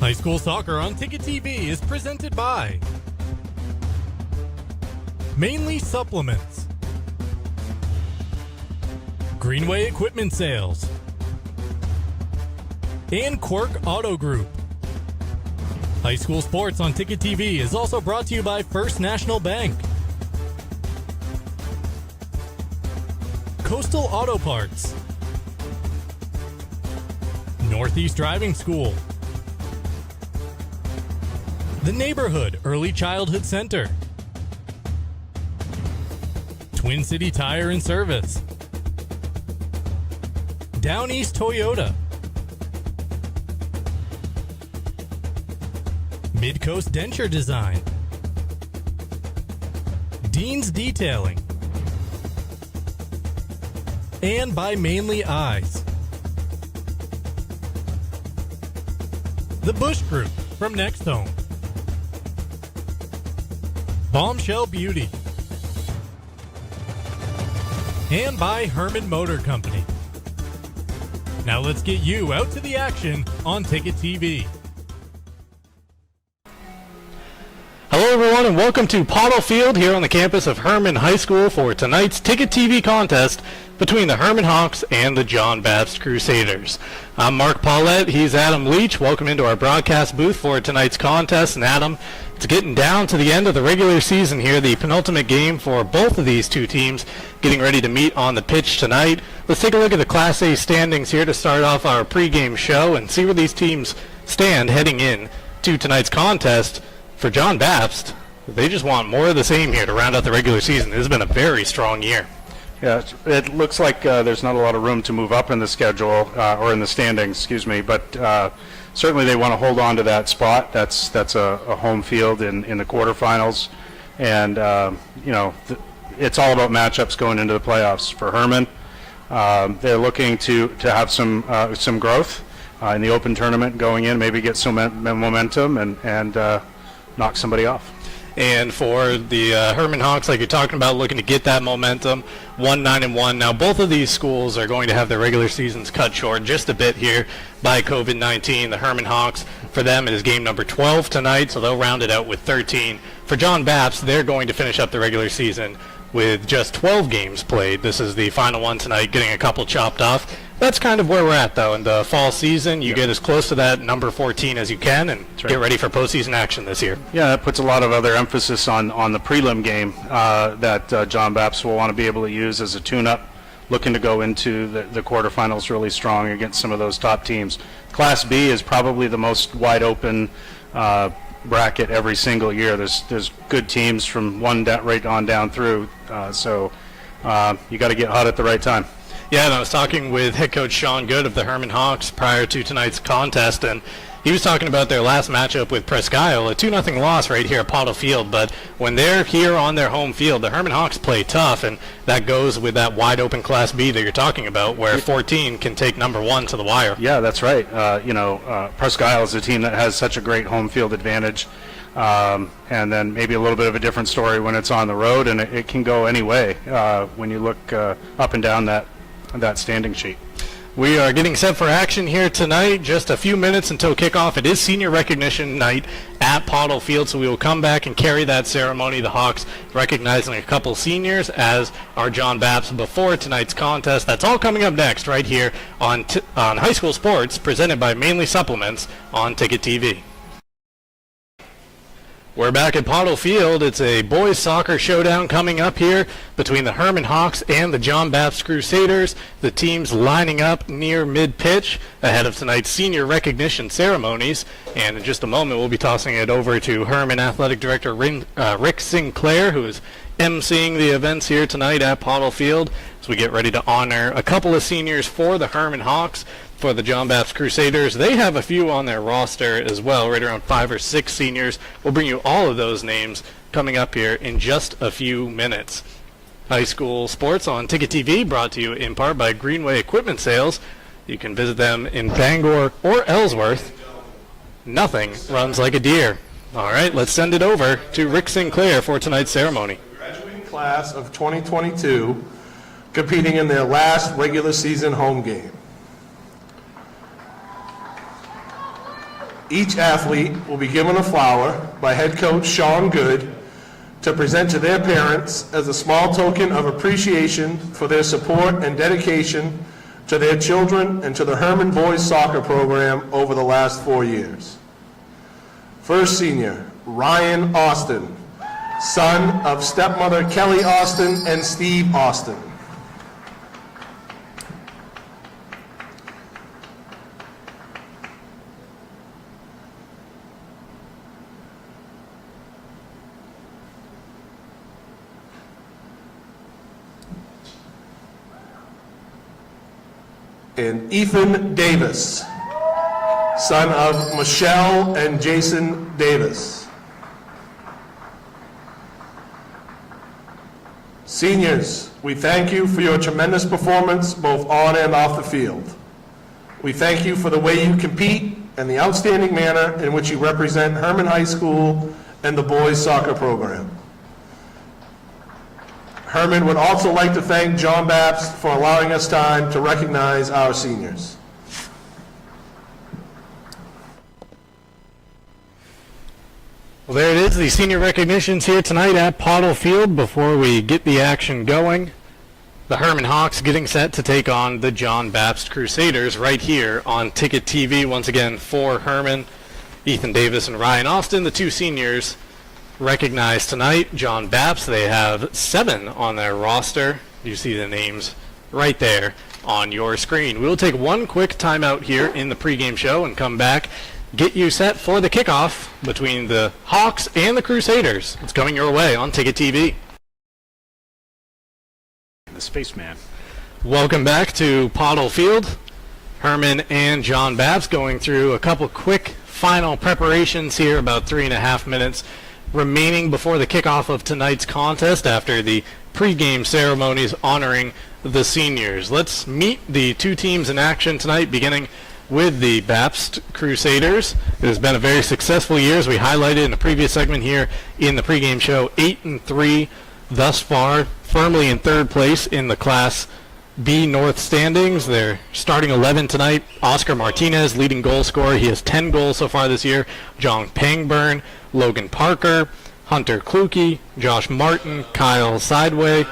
High school soccer on Ticket TV is presented by Mainly Supplements, Greenway Equipment Sales, and Quirk Auto Group. High school sports on Ticket TV is also brought to you by First National Bank, Coastal Auto Parts, Northeast Driving School, The Neighborhood Early Childhood Center, Twin City Tire and Service, Down East Toyota, Midcoast Denture Design, Dean's Detailing, and by Mainly Eyes. The Bush Group from Next Home, Bombshell Beauty, and by Hermon Motor Company. Now let's get you out to the action on Ticket TV. Hello everyone and welcome to Pottle Field here on the campus of Hermon High School for tonight's Ticket TV contest between the Hermon Hawks and the John Bapst Crusaders. I'm Mark Paulette, he's Adam Leach. Welcome into our broadcast booth for tonight's contest. And Adam, it's getting down to the end of the regular season here, the penultimate game for both of these two teams getting ready to meet on the pitch tonight. Let's take a look at the Class A standings here to start off our pregame show and see where these teams stand heading in to tonight's contest. For John Bapst, they just want more of the same here to round out the regular season. This has been a very strong year. Yeah, it looks like there's not a lot of room to move up in the schedule, or in the standings, excuse me, but certainly they want to hold on to that spot. That's a home field in the quarterfinals, and it's all about matchups going into the playoffs for Hermon. They're looking to have some growth in the open tournament going in, maybe get some momentum and knock somebody off. And for the Hermon Hawks, like you're talking about, looking to get that momentum, 1-9-1. Now, both of these schools are going to have their regular seasons cut short just a bit here by COVID-19. The Hermon Hawks, for them, it is game number 12 tonight, so they'll round it out with 13. For John Bapst, they're going to finish up the regular season with just 12 games played. This is the final one tonight, getting a couple chopped off. That's kind of where we're at, though. In the fall season, you get as close to that number 14 as you can and get ready for postseason action this year. Yeah, that puts a lot of other emphasis on the prelim game that John Bapst will want to be able to use as a tune-up, looking to go into the quarterfinals really strong against some of those top teams. Class B is probably the most wide-open bracket every single year. There's good teams from one right on down through, so you got to get hot at the right time. Yeah, and I was talking with head coach Sean Good of the Hermon Hawks prior to tonight's contest, and he was talking about their last matchup with Presque Isle, a 2-0 loss right here at Pottle Field. But when they're here on their home field, the Hermon Hawks play tough, and that goes with that wide-open Class B that you're talking about, where 14 can take number 1 to the wire. Yeah, that's right. Presque Isle is a team that has such a great home field advantage, and then maybe a little bit of a different story when it's on the road, and it can go any way when you look up and down that standing sheet. We are getting set for action here tonight. Just a few minutes until kickoff. It is senior recognition night at Pottle Field, so we will come back and carry that ceremony. The Hawks recognizing a couple seniors, as are John Bapst before tonight's contest. That's all coming up next right here on High School Sports, presented by Mainly Supplements on Ticket TV. We're back at Pottle Field. It's a boys soccer showdown coming up here between the Hermon Hawks and the John Bapst Crusaders. The teams lining up near mid-pitch ahead of tonight's senior recognition ceremonies. And in just a moment, we'll be tossing it over to Hermon Athletic Director Rick Sinclair, who is emceeing the events here tonight at Pottle Field, as we get ready to honor a couple of seniors for the Hermon Hawks. For the John Bapst Crusaders, they have a few on their roster as well, right around 5 or 6 seniors. We'll bring you all of those names coming up here in just a few minutes. High school sports on Ticket TV, brought to you in part by Greenway Equipment Sales. You can visit them in Bangor or Ellsworth. Nothing runs like a deer. All right, let's send it over to Rick Sinclair for tonight's ceremony. Graduating class of 2022 competing in their last regular season home game. Each athlete will be given a flower by head coach Sean Good to present to their parents as a small token of appreciation for their support and dedication to their children and to the Hermon boys soccer program over the last 4 years. First senior, Ryan Austin, son of stepmother Kelly Austin and Steve Austin. And Ethan Davis, son of Michelle and Jason Davis. Seniors, we thank you for your tremendous performance both on and off the field. We thank you for the way you compete and the outstanding manner in which you represent Hermon High School and the boys soccer program. Hermon would also like to thank John Bapst for allowing us time to recognize our seniors. Well, there it is, the senior recognitions here tonight at Pottle Field. Before we get the action going, the Hermon Hawks getting set to take on the John Bapst Crusaders right here on Ticket TV. Once again, for Hermon, Ethan Davis and Ryan Austin, the two seniors recognized tonight. John Bapst, they have 7 on their roster. You see the names right there on your screen. We'll take one quick timeout here in the pregame show and come back, get you set for the kickoff between the Hawks and the Crusaders. It's coming your way on Ticket TV. The spaceman. Welcome back to Pottle Field. Hermon and John Bapst going through a couple quick final preparations here, about 3.5 minutes remaining before the kickoff of tonight's contest after the pregame ceremonies honoring the seniors. Let's meet the two teams in action tonight, beginning with the Bapst Crusaders. It has been a very successful year, as we highlighted in the previous segment here in the pregame show. 8-3 thus far, firmly in third place in the Class B North standings. Their starting 11 tonight: Oscar Martinez, leading goal scorer. He has 10 goals so far this year. John Pangburn, Logan Parker, Hunter Kluke, Josh Martin, Kyle Sidaway,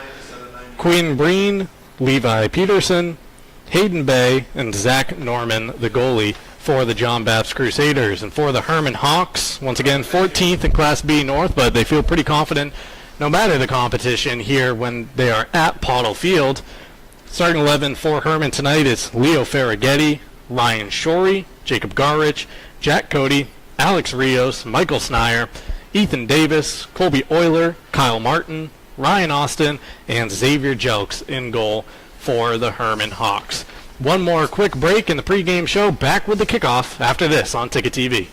Quinn Breen, Levi Peterson, Hayden Bay, and Zach Norman, the goalie for the John Bapst Crusaders. And for the Hermon Hawks, once again 14th in Class B North, but they feel pretty confident no matter the competition here when they are at Pottle Field. Starting 11 for Hermon tonight is Leo Ferraghetti, Ryan Shorey, Jacob Garrich, Jack Cody, Alex Rios, Michael Snyer, Ethan Davis, Colby Euler, Kyle Martin, Ryan Austin, and Xavier Jelks in goal for the Hermon Hawks. One more quick break in the pregame show. Back with the kickoff after this on Ticket TV.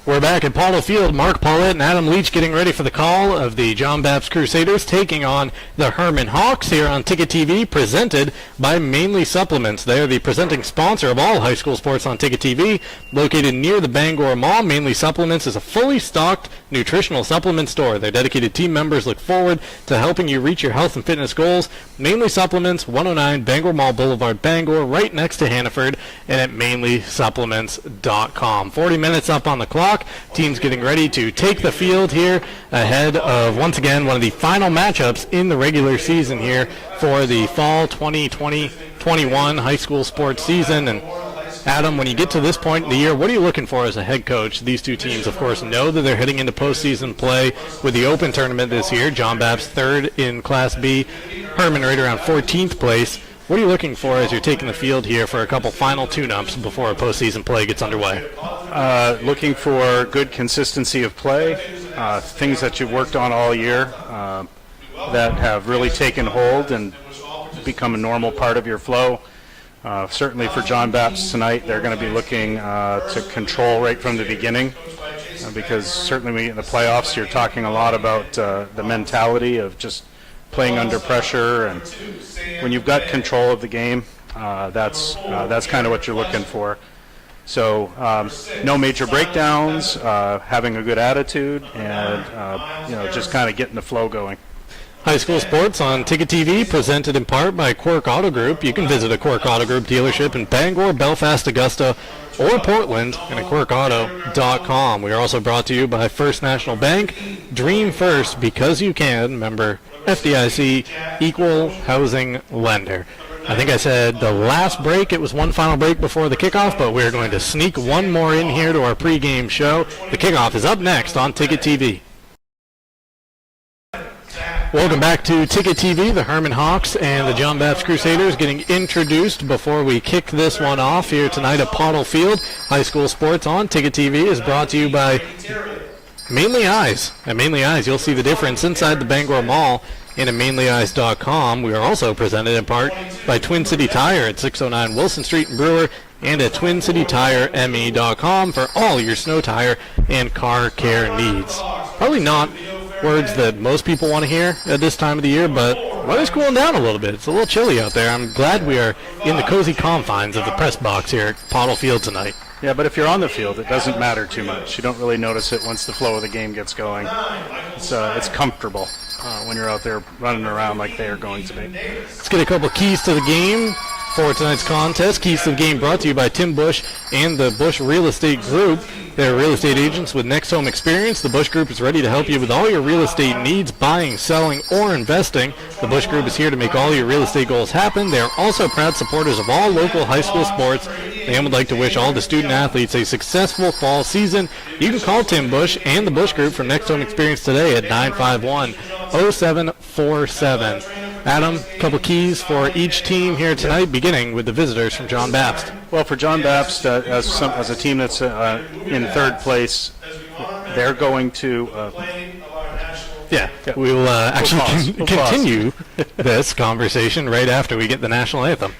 We're back at Pottle Field. Mark Paulette and Adam Leach getting ready for the call of the John Bapst Crusaders taking on the Hermon Hawks here on Ticket TV, presented by Mainly Supplements. They're the presenting sponsor of all high school sports on Ticket TV. Located near the Bangor Mall, Mainly Supplements is a fully stocked nutritional supplement store. Their dedicated team members look forward to helping you reach your health and fitness goals. Mainly Supplements, 109 Bangor Mall Boulevard, Bangor, right next to Hannaford, and at mainlysupplements.com. 40 minutes up on the clock. Teams getting ready to take the field here ahead of, once again, one of the final matchups in the regular season here for the fall 2020-21 high school sports season. And Adam, when you get to this point in the year, what are you looking for as a head coach? These two teams, of course, know that they're heading into postseason play with the Open Tournament this year. John Bapst third in Class B, Hermon right around 14th place. What are you looking for as you're taking the field here for a couple final tune-ups before postseason play gets underway? Looking for good consistency of play, things that you've worked on all year that have really taken hold and become a normal part of your flow. Certainly for John Bapst tonight, they're going to be looking to control right from the beginning, because certainly when you get in the playoffs, you're talking a lot about the mentality of just playing under pressure, and when you've got control of the game, that's kind of what you're looking for. So no major breakdowns, having a good attitude, and just kind of getting the flow going. High school sports on Ticket TV, presented in part by Quirk Auto Group. You can visit a Quirk Auto Group dealership in Bangor, Belfast, Augusta, or Portland, and at quirkauto.com. We are also brought to you by First National Bank. Dream first because you can. Member FDIC, equal housing lender. I think I said the last break, it was one final break before the kickoff, but we're going to sneak one more in here to our pregame show. The kickoff is up next on Ticket TV. Welcome back to Ticket TV. The Hermon Hawks and the John Bapst Crusaders getting introduced before we kick this one off here tonight at Pottle Field. High school sports on Ticket TV is brought to you by Mainly Eyes. At Mainly Eyes, you'll see the difference inside the Bangor Mall and at mainlyeyes.com. We are also presented in part by Twin City Tire at 609 Wilson Street in Brewer and at twincitytireme.com for all your snow tire and car care needs. Probably not words that most people want to hear at this time of the year, but weather's cooling down a little bit. It's a little chilly out there. I'm glad we are in the cozy confines of the press box here at Pottle Field tonight. Yeah, but if you're on the field, it doesn't matter too much. You don't really notice it once the flow of the game gets going. It's comfortable when you're out there running around like they are going to be. Let's get a couple keys to the game for tonight's contest. Keys to the game brought to you by Tim Bush and the Bush Real Estate Group. They're real estate agents with next home experience. The Bush Group is ready to help you with all your real estate needs, buying, selling, or investing. The Bush Group is here to make all your real estate goals happen. They are also proud supporters of all local high school sports. They would like to wish all the student athletes a successful fall season. You can call Tim Bush and the Bush Group for next home experience today at 951-0747. Adam, a couple keys for each team here tonight, beginning with the visitors from John Bapst. Well, for John Bapst, as a team that's in third place, they're going to... we will actually continue this conversation right after we get the national anthem.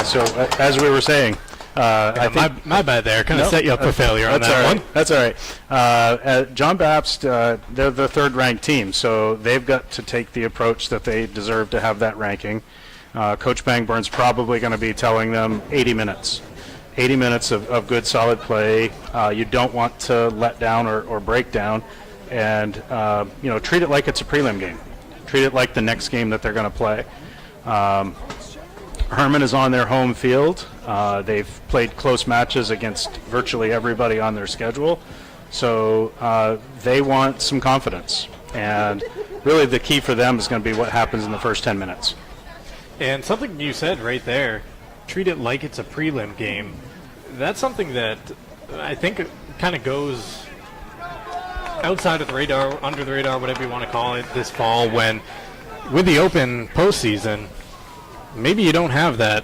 So as we were saying, I think my bad there. Kind of set you up for failure on that one. That's all right. John Bapst, they're the third-ranked team, so they've got to take the approach that they deserve to have that ranking. Coach Bangburn's probably going to be telling them 80 minutes. 80 minutes of good, solid play. You don't want to let down or break down, and treat it like it's a prelim game. Treat it like the next game that they're going to play. Hermon is on their home field. They've played close matches against virtually everybody on their schedule. So they want some confidence. And really the key for them is going to be what happens in the first 10 minutes. And something you said right there, treat it like it's a prelim game. That's something that I think kind of goes outside of the radar, under the radar, whatever you want to call it, this fall, when with the open postseason, maybe you don't have that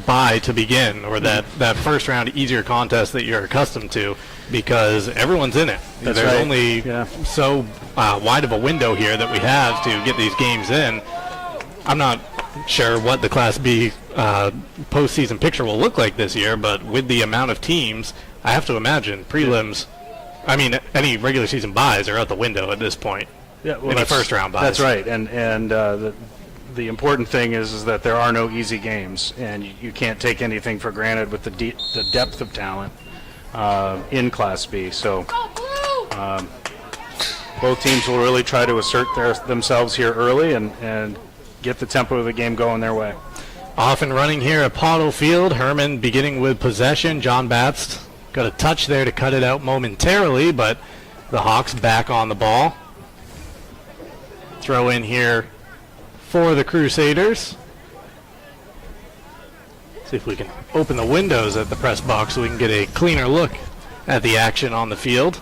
bye to begin, or that first round easier contest that you're accustomed to, because everyone's in it. That's There's right. only so wide of a window here that we have to get these games in. I'm not sure what the Class B postseason picture will look like this year, but with the amount of teams, I have to imagine prelims, I mean, any regular season buys are out the window at this point. Yeah, well, any first round buys. That's right, and the important thing is that there are no easy games, and you can't take anything for granted with the depth of talent in Class B. So both teams will really try to assert themselves here early and get the tempo of the game going their way. Off and running here at Pottle Field. Hermon beginning with possession. John Bapst got a touch there to cut it out momentarily, but the Hawks back on the ball. Throw in here for the Crusaders. See if we can open the windows at the press box so we can get a cleaner look at the action on the field.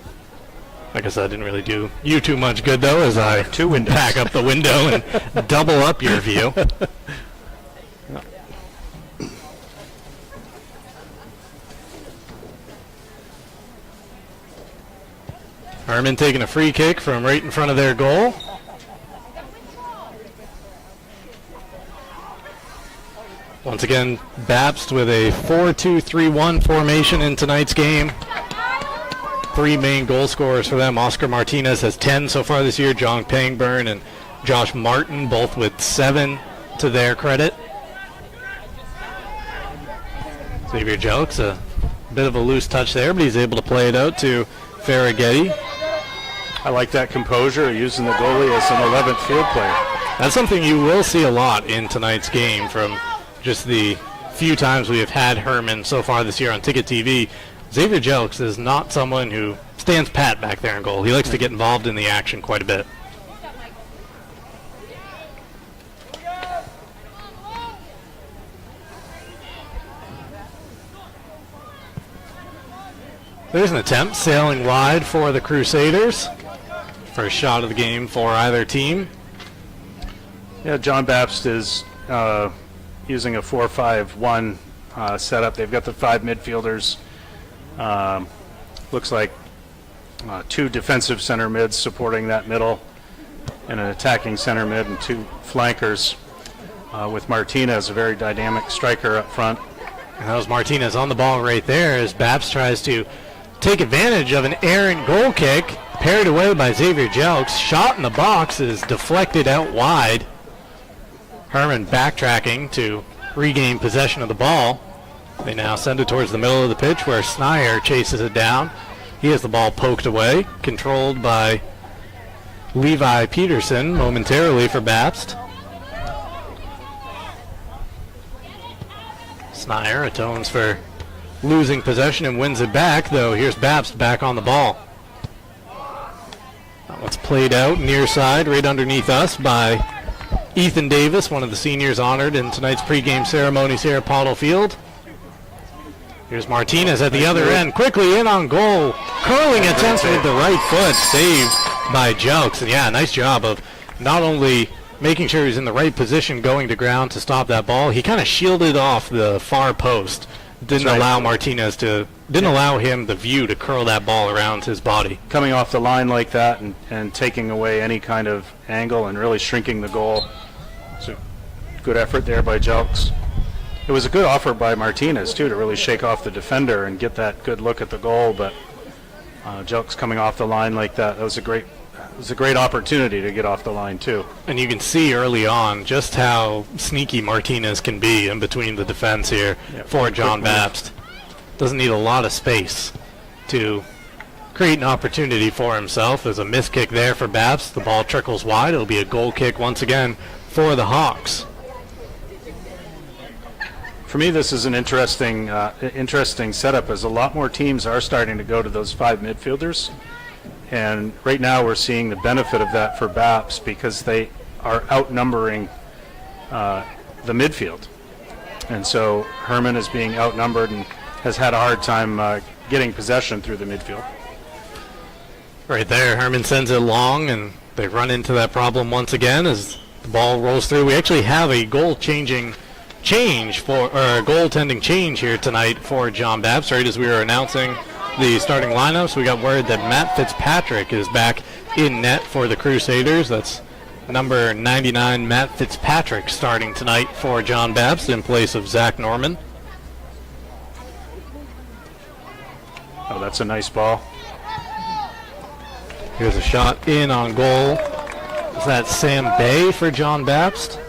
Like I said, didn't really do you too much good, though, as I pack up the window and double up your view. Hermon taking a free kick from right in front of their goal. Once again, Bapst with a 4-2-3-1 formation in tonight's game. 3 main goal scorers for them. Oscar Martinez has 10 so far this year. John Pangburn and Josh Martin both with 7 to their credit. Xavier Jelks, a bit of a loose touch there, but he's able to play it out to Farraghetti. I like that composure, using the goalie as an 11th field player. That's something you will see a lot in tonight's game from just the few times we have had Hermon so far this year on Ticket TV. Xavier Jelks is not someone who stands pat back there in goal. He likes to get involved in the action quite a bit. There's an attempt sailing wide for the Crusaders. First shot of the game for either team. Yeah, John Bapst is using a 4-5-1 setup. They've got the 5 midfielders. Looks like 2 defensive center mids supporting that middle, and an attacking center mid and 2 flankers, with Martinez, a very dynamic striker up front. And that was Martinez on the ball right there as Bapst tries to take advantage of an errant goal kick, parried away by Xavier Jelks. Shot in the box is deflected out wide. Hermon backtracking to regain possession of the ball. They now send it towards the middle of the pitch where Sneyer chases it down. He has the ball poked away, controlled by Levi Peterson momentarily for Bapst. Sneyer atones for losing possession and wins it back, though here's Bapst back on the ball. That one's played out near side right underneath us by Ethan Davis, one of the seniors honored in tonight's pregame ceremonies here at Pottle Field. Here's Martinez at the other end, quickly in on goal. Curling attempt with the right foot, saved by Jelks. And yeah, nice job of not only making sure he's in the right position going to ground to stop that ball, he kind of shielded off the far post. Didn't allow Martinez to, didn't allow him the view to curl that ball around his body. Coming off the line like that and taking away any kind of angle and really shrinking the goal. It's a good effort there by Jelks. It was a good offer by Martinez, too, to really shake off the defender and get that good look at the goal, but Jelks coming off the line like that, that was a great opportunity to get off the line, too. And you can see early on just how sneaky Martinez can be in between the defense here for John Bapst. Doesn't need a lot of space to create an opportunity for himself. There's a missed kick there for Bapst. The ball trickles wide. It'll be a goal kick once again for the Hawks. For me, this is an interesting setup, as a lot more teams are starting to go to those 5 midfielders. And right now we're seeing the benefit of that for Bapst because they are outnumbering the midfield. And so Hermon is being outnumbered and has had a hard time getting possession through the midfield. Right there, Hermon sends it long, and they run into that problem once again as the ball rolls through. We actually have a goaltending change here tonight for John Bapst. Right as we were announcing the starting lineups, we got word that Matt Fitzpatrick is back in net for the Crusaders. That's number 99, Matt Fitzpatrick, starting tonight for John Bapst in place of Zach Norman. Oh, that's a nice ball. Here's a shot in on goal. Is that Sam Bay for John Bapst?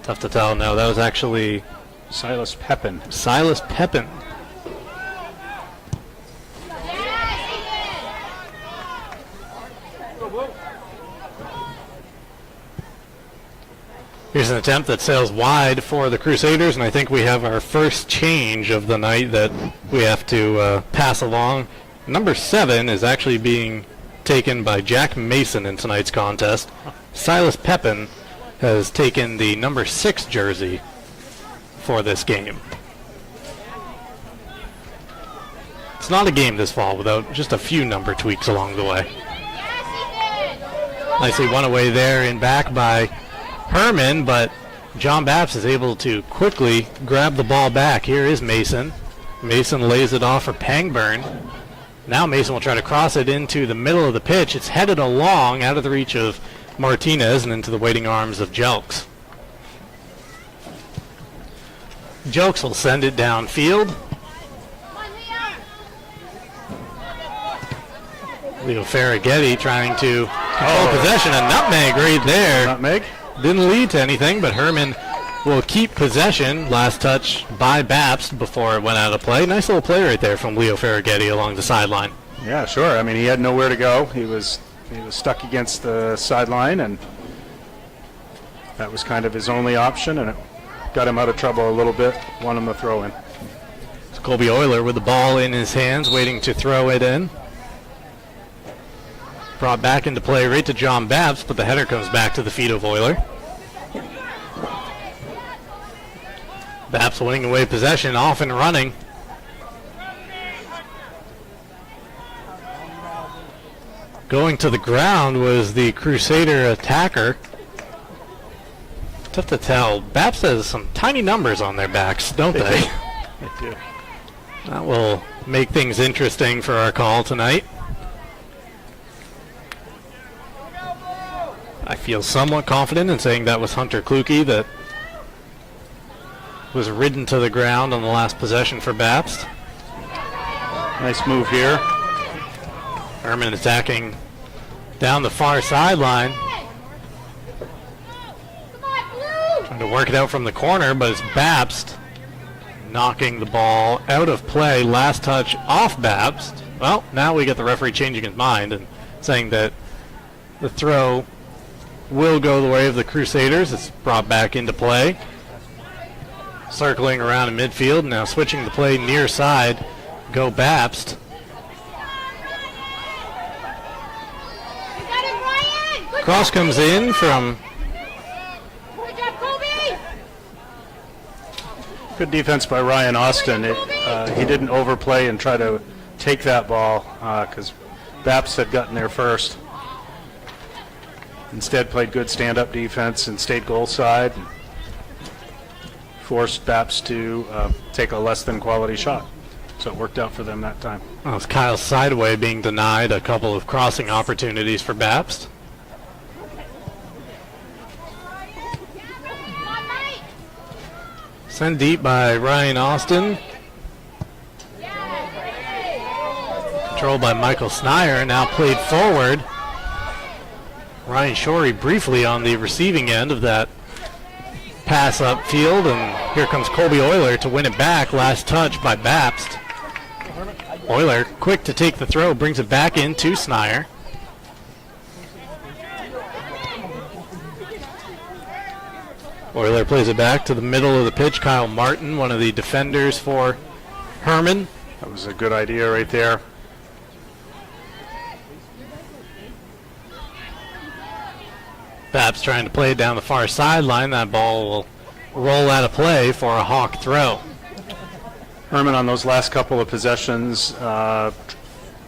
Tough to tell. No, that was actually Silas Pepin. Silas Pepin. Here's an attempt that sails wide for the Crusaders, and I think we have our first change of the night that we have to pass along. Number 7 is actually being taken by Jack Mason in tonight's contest. Silas Pepin has taken the number 6 jersey for this game. It's not a game this fall without just a few number tweaks along the way. Nicely won away there and back by Hermon, but John Bapst is able to quickly grab the ball back. Here is Mason. Mason lays it off for Pangburn. Now Mason will try to cross it into the middle of the pitch. It's headed along out of the reach of Martinez and into the waiting arms of Jelks. Jelks will send it downfield. Leo Ferraghetti trying to control possession. A nutmeg right there. Nutmeg. Didn't lead to anything, but Hermon will keep possession. Last touch by Bapst before it went out of play. Nice little play right there from Leo Ferraghetti along the sideline. Yeah, sure. I mean, he had nowhere to go. He was stuck against the sideline, and that was kind of his only option, and it got him out of trouble a little bit. Won him the throw in. It's Colby Euler with the ball in his hands, waiting to throw it in. Brought back into play right to John Bapst, but the header comes back to the feet of Euler. Bapst winning away possession, off and running. Going to the ground was the Crusader attacker. Tough to tell. Bapst has some tiny numbers on their backs, don't they? They do. That will make things interesting for our call tonight. I feel somewhat confident in saying that was Hunter Kluge that was ridden to the ground on the last possession for Bapst. Nice move here. Hermon attacking down the far sideline. Trying to work it out from the corner, but it's Bapst knocking the ball out of play. Last touch off Bapst. Well, now we get the referee changing his mind and saying that the throw will go the way of the Crusaders. It's brought back into play. Circling around in midfield, now switching the play near side. Go Bapst. Cross comes in from... Good defense by Ryan Austin. He didn't overplay and try to take that ball because Bapst had gotten there first. Instead played good stand-up defense and stayed goal side. And forced Bapst to take a less than quality shot. So it worked out for them that time. Well, it was Kyle Sidaway being denied a couple of crossing opportunities for Bapst. Sent deep by Ryan Austin. Controlled by Michael Sneyer, now played forward. Ryan Shorey briefly on the receiving end of that pass upfield, and here comes Colby Euler to win it back. Last touch by Bapst. Euler quick to take the throw, brings it back into Sneyer. Euler plays it back to the middle of the pitch. Kyle Martin, one of the defenders for Hermon. That was a good idea right there. Bapst trying to play it down the far sideline. That ball will roll out of play for a Hawk throw. Hermon on those last couple of possessions,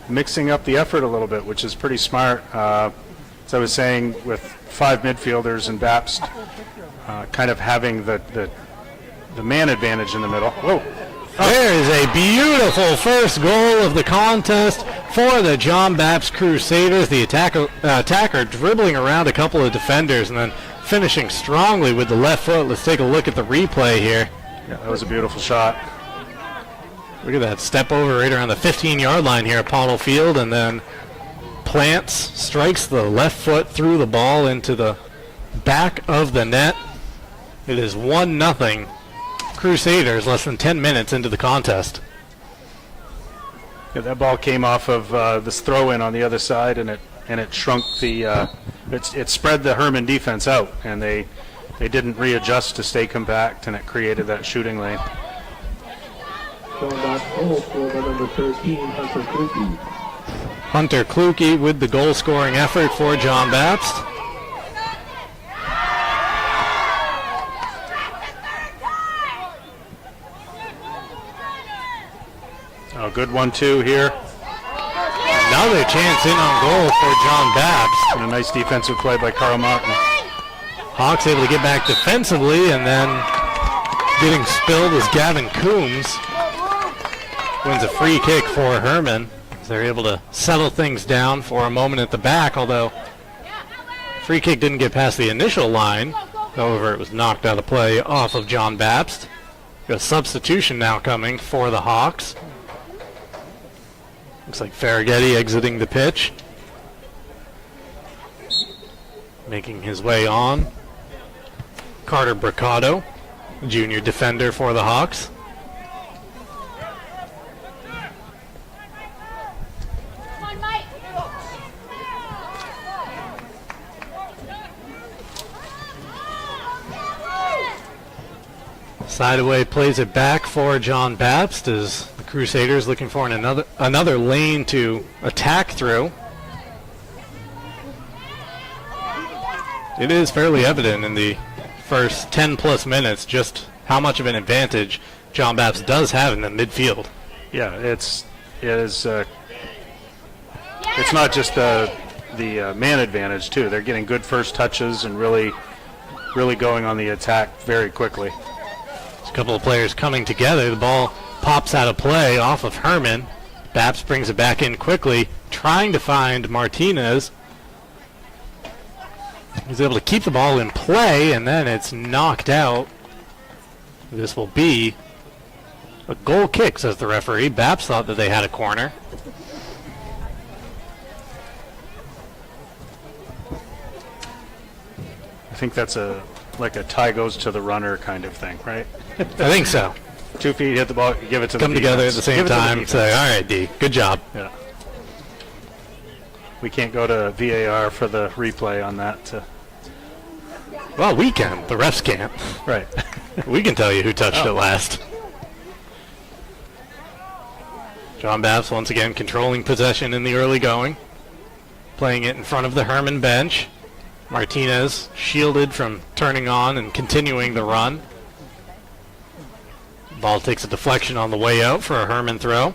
mixing up the effort a little bit, which is pretty smart. As I was saying, with 5 midfielders and Bapst kind of having the man advantage in the middle. Whoa. There is a beautiful first goal of the contest for the John Bapst Crusaders. The attacker dribbling around a couple of defenders and then finishing strongly with the left foot. Let's take a look at the replay here. Yeah, that was a beautiful shot. Look at that step over right around the 15-yard line here at Pownell Field, and then plants, strikes the left foot through the ball into the back of the net. It is 1-0 Crusaders less than 10 minutes into the contest. Yeah, that ball came off of this throw-in on the other side, and it shrunk the it spread the Hermon defense out, and they they didn't readjust to stay compact, and it created that shooting lane. John Bapst goal for the number 13, Hunter Kluge. Hunter Kluge with the goal-scoring effort for John Bapst. Oh, good 1-2 here. Another chance in on goal for John Bapst. And a nice defensive play by Carl Martin. Hawks able to get back defensively, and then getting spilled was Gavin Coombs. Wins a free kick for Hermon. They're able to settle things down for a moment at the back, although free kick didn't get past the initial line. However, it was knocked out of play off of John Bapst. A substitution now coming for the Hawks. Looks like Farraghetti exiting the pitch. Making his way on. Carter Bricado, junior defender for the Hawks. Sidaway plays it back for John Bapst as the Crusaders looking for another lane to attack through. It is fairly evident in the first 10 plus minutes just how much of an advantage John Bapst does have in the midfield. Yeah, it's not just the man advantage too. They're getting good first touches and really going on the attack very quickly. A couple of players coming together. The ball pops out of play off of Hermon. Bapst brings it back in quickly, trying to find Martinez. He's able to keep the ball in play, and then it's knocked out. This will be a goal kick, says the referee. Bapst thought that they had a corner. I think that's like a tie goes to the runner kind of thing, right? I think so. 2 feet, hit the ball, give it to the Come together at the same time, say, all right, D, good job. Yeah. We can't go to VAR for the replay on that. Well, we can. The refs can't. Right. We can tell you who touched it last. John Bapst once again controlling possession in the early going. Playing it in front of the Hermon bench. Martinez shielded from turning on and continuing the run. Ball takes a deflection on the way out for a Hermon throw.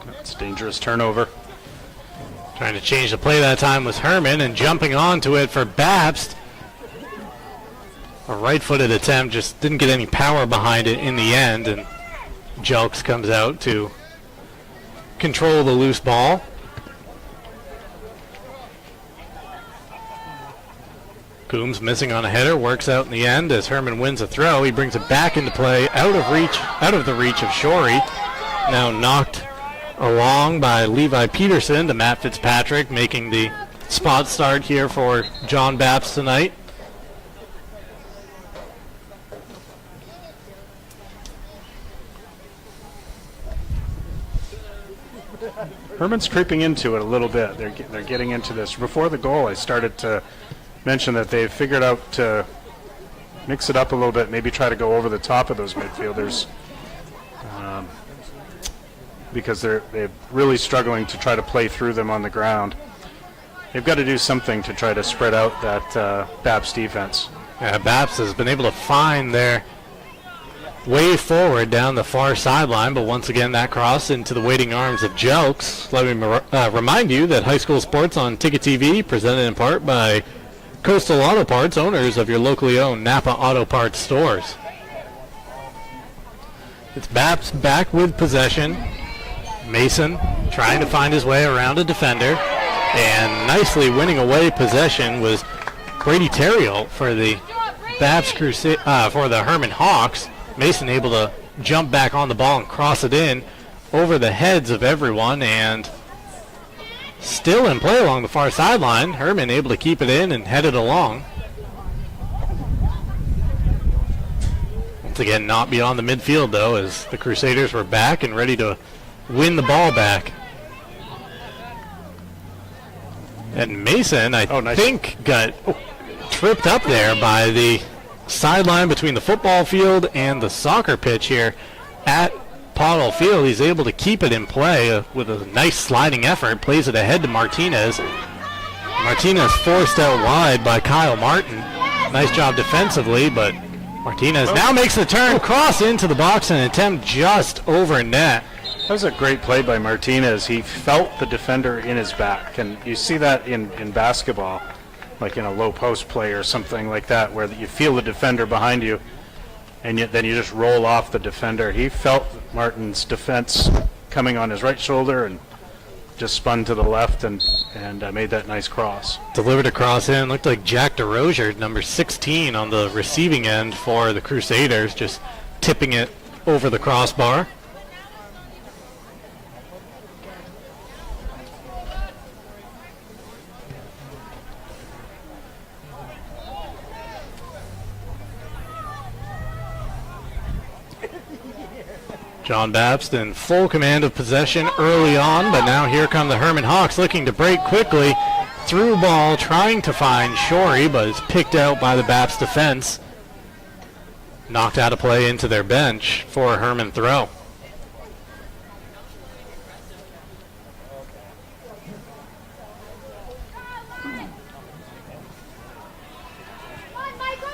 That's a dangerous turnover. Trying to change the play that time was Hermon, and jumping onto it for Bapst. A right-footed attempt, just didn't get any power behind it in the end, and Jelks comes out to control the loose ball. Coombs missing on a header, works out in the end as Hermon wins a throw. He brings it back into play, out of the reach of Shorey. Now knocked along by Levi Peterson to Matt Fitzpatrick, making the spot start here for John Bapst tonight. Hermon's creeping into it a little bit. They're getting into this. Before the goal, I started to mention that they've figured out to mix it up a little bit, maybe try to go over the top of those midfielders, because they're really struggling to try to play through them on the ground. They've got to do something to try to spread out that Bapst defense. Yeah, Bapst has been able to find their way forward down the far sideline, but once again that cross into the waiting arms of Jelks. Let me remind you that high school sports on Ticket TV, presented in part by Coastal Auto Parts, owners of your locally owned Napa Auto Parts stores. It's Bapst back with possession. Mason trying to find his way around a defender, and nicely winning away possession was Brady Terriel for the for the Hermon Hawks. Mason able to jump back on the ball and cross it in over the heads of everyone, and still in play along the far sideline. Hermon able to keep it in and head it along. Once again, not beyond the midfield, though, as the Crusaders were back and ready to win the ball back. And Mason, I nice. think, got tripped up there by the sideline between the football field and the soccer pitch here at Pottle Field. He's able to keep it in play with a nice sliding effort, plays it ahead to Martinez. Martinez forced out wide by Kyle Martin. Nice job defensively, but Martinez now makes the turn, cross into the box, and attempt just over net. That was a great play by Martinez. He felt the defender in his back, and you see that in basketball, like in a low post play or something like that, where you feel the defender behind you, and then you just roll off the defender. He felt Martin's defense coming on his right shoulder and just spun to the left and made that nice cross. Delivered a cross in. Looked like Jack DeRozier, number 16 on the receiving end for the Crusaders, just tipping it over the crossbar. John Bapst in full command of possession early on, but now here come the Hermon Hawks looking to break quickly. Through ball, trying to find Shorey, but is picked out by the Bapst defense. Knocked out of play into their bench for a Hermon throw.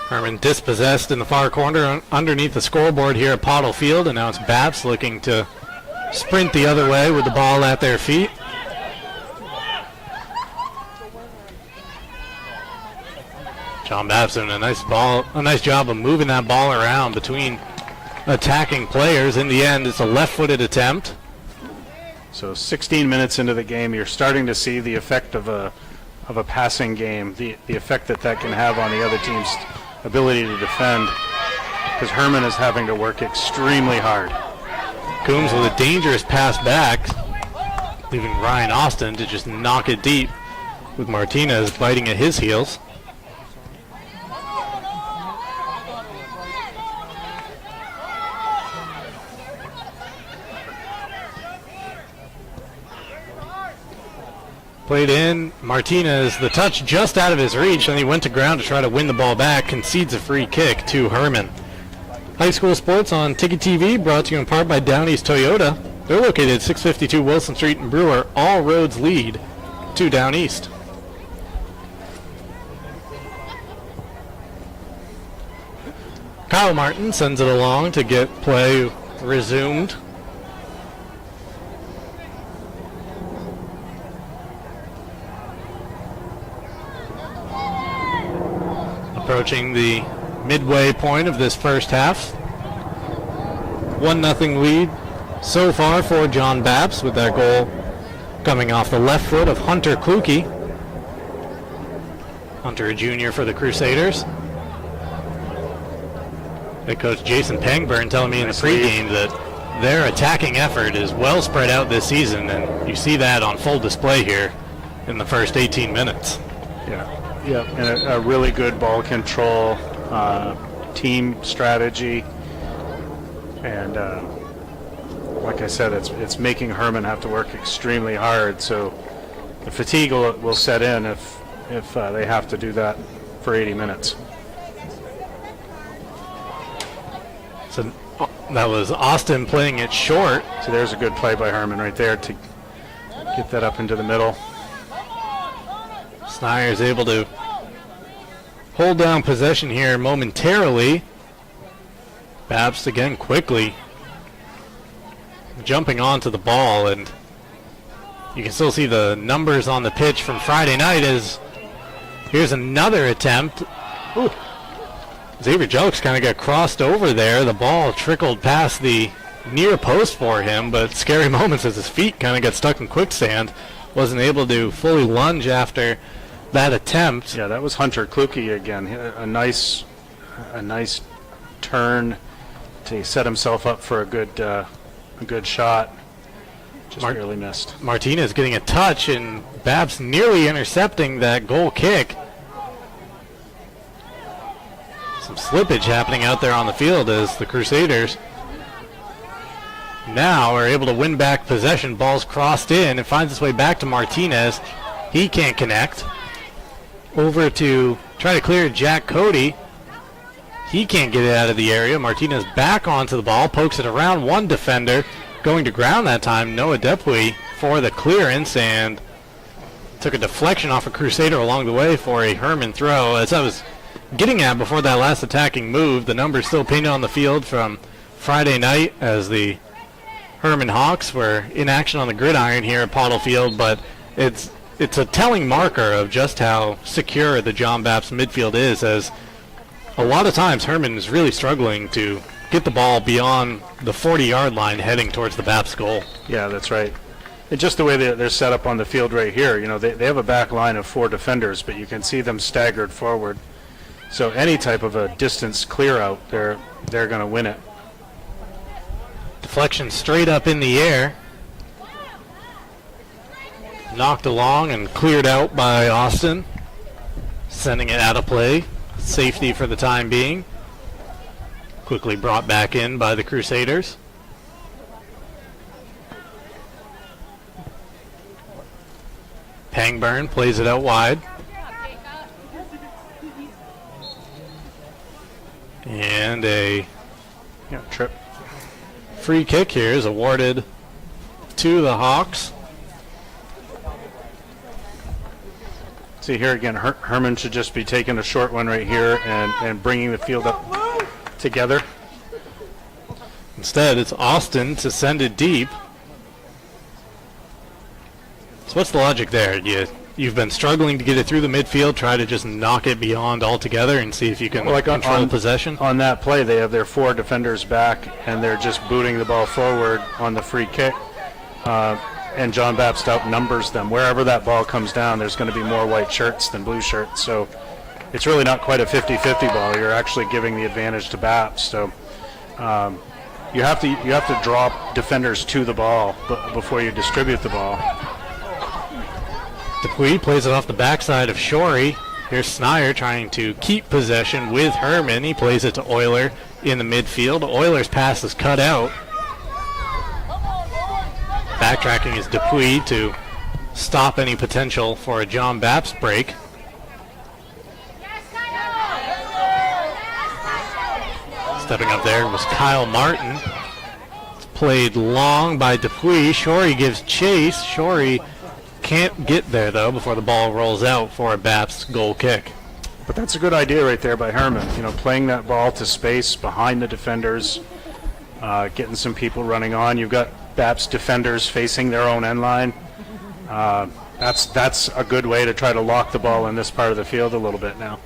Hermon dispossessed in the far corner underneath the scoreboard here at Pottle Field, and now it's Bapst looking to sprint the other way with the ball at their feet. John Bapst doing a nice job of moving that ball around between attacking players. In the end, it's a left-footed attempt. So 16 minutes into the game, you're starting to see the effect of a passing game, the effect that can have on the other team's ability to defend, because Hermon is having to work extremely hard. Coombs with a dangerous pass back, leaving Ryan Austin to just knock it deep, with Martinez biting at his heels. Played in, Martinez, the touch just out of his reach, and he went to ground to try to win the ball back, concedes a free kick to Hermon. High school sports on Ticket TV, brought to you in part by Down East Toyota. They're located at 652 Wilson Street in Brewer. All roads lead to Down East. Kyle Martin sends it along to get play resumed. Approaching the midway point of this first half. 1-0 lead so far for John Bapst, with that goal coming off the left foot of Hunter Kluke. Hunter, a junior for the Crusaders. Head coach Jason Pangburn telling me in the pregame that their attacking effort is well spread out this season, and you see that on full display here in the first 18 minutes. Yeah, and a really good ball control, team strategy, and like I said, it's making Hermon have to work extremely hard. So the fatigue will set in if they have to do that for 80 minutes. So that was Austin playing it short. So there's a good play by Hermon right there to get that up into the middle. Snyder is able to hold down possession here momentarily. Bapst again quickly jumping onto the ball, and you can still see the numbers on the pitch from Friday night as here's another attempt. Ooh. Xavier Jelks kind of got crossed over there. The ball trickled past the near post for him, but scary moments as his feet kind of got stuck in quicksand. Wasn't able to fully lunge after that attempt. Yeah, that was Hunter Kluke again. A nice turn to set himself up for a good shot. Just barely missed. Martinez getting a touch, and Bapst nearly intercepting that goal kick. Some slippage happening out there on the field as the Crusaders now are able to win back possession. Ball's crossed in and finds its way back to Martinez. He can't connect. Over to try to clear Jack Cody. He can't get it out of the area. Martinez back onto the ball, pokes it around one defender. Going to ground that time, Noah Depuy for the clearance, and took a deflection off a Crusader along the way for a Hermon throw. As I was getting at before that last attacking move, the numbers still painted on the field from Friday night as the Hermon Hawks were in action on the gridiron here at Pottle Field, but it's a telling marker of just how secure the John Bapst midfield is, as a lot of times Hermon is really struggling to get the ball beyond the 40-yard line heading towards the Bapst goal. Yeah, that's right. And just the way they're set up on the field right here, they have a back line of 4 defenders, but you can see them staggered forward. So any type of a distance clear out, they're going to win it. Deflection straight up in the air. Knocked along and cleared out by Austin. Sending it out of play. Safety for the time being. Quickly brought back in by the Crusaders. Pangburn plays it out wide. And a trip. Free kick here is awarded to the Hawks. See here again, Hermon should just be taking a short one right here and bringing the field up together. Instead, it's Austin to send it deep. So what's the logic there? You've been struggling to get it through the midfield, try to just knock it beyond altogether and see if you can control possession? On that play, they have their 4 defenders back, and they're just booting the ball forward on the free kick. And John Bapst outnumbers them. Wherever that ball comes down, there's going to be more white shirts than blue shirts. So it's really not quite a 50-50 ball. You're actually giving the advantage to Bapst. So you have to draw defenders to the ball before you distribute the ball. Depuy plays it off the backside of Shorey. Here's Snyder trying to keep possession with Hermon. He plays it to Euler in the midfield. Euler's pass is cut out. Backtracking is Depuy to stop any potential for a John Bapst break. Stepping up there was Kyle Martin. It's played long by Depuy. Shorey gives chase. Shorey can't get there, though, before the ball rolls out for a Bapst goal kick. But that's a good idea right there by Hermon. Playing that ball to space behind the defenders, getting some people running on. You've got Bapst defenders facing their own end line. That's a good way to try to lock the ball in this part of the field a little bit now.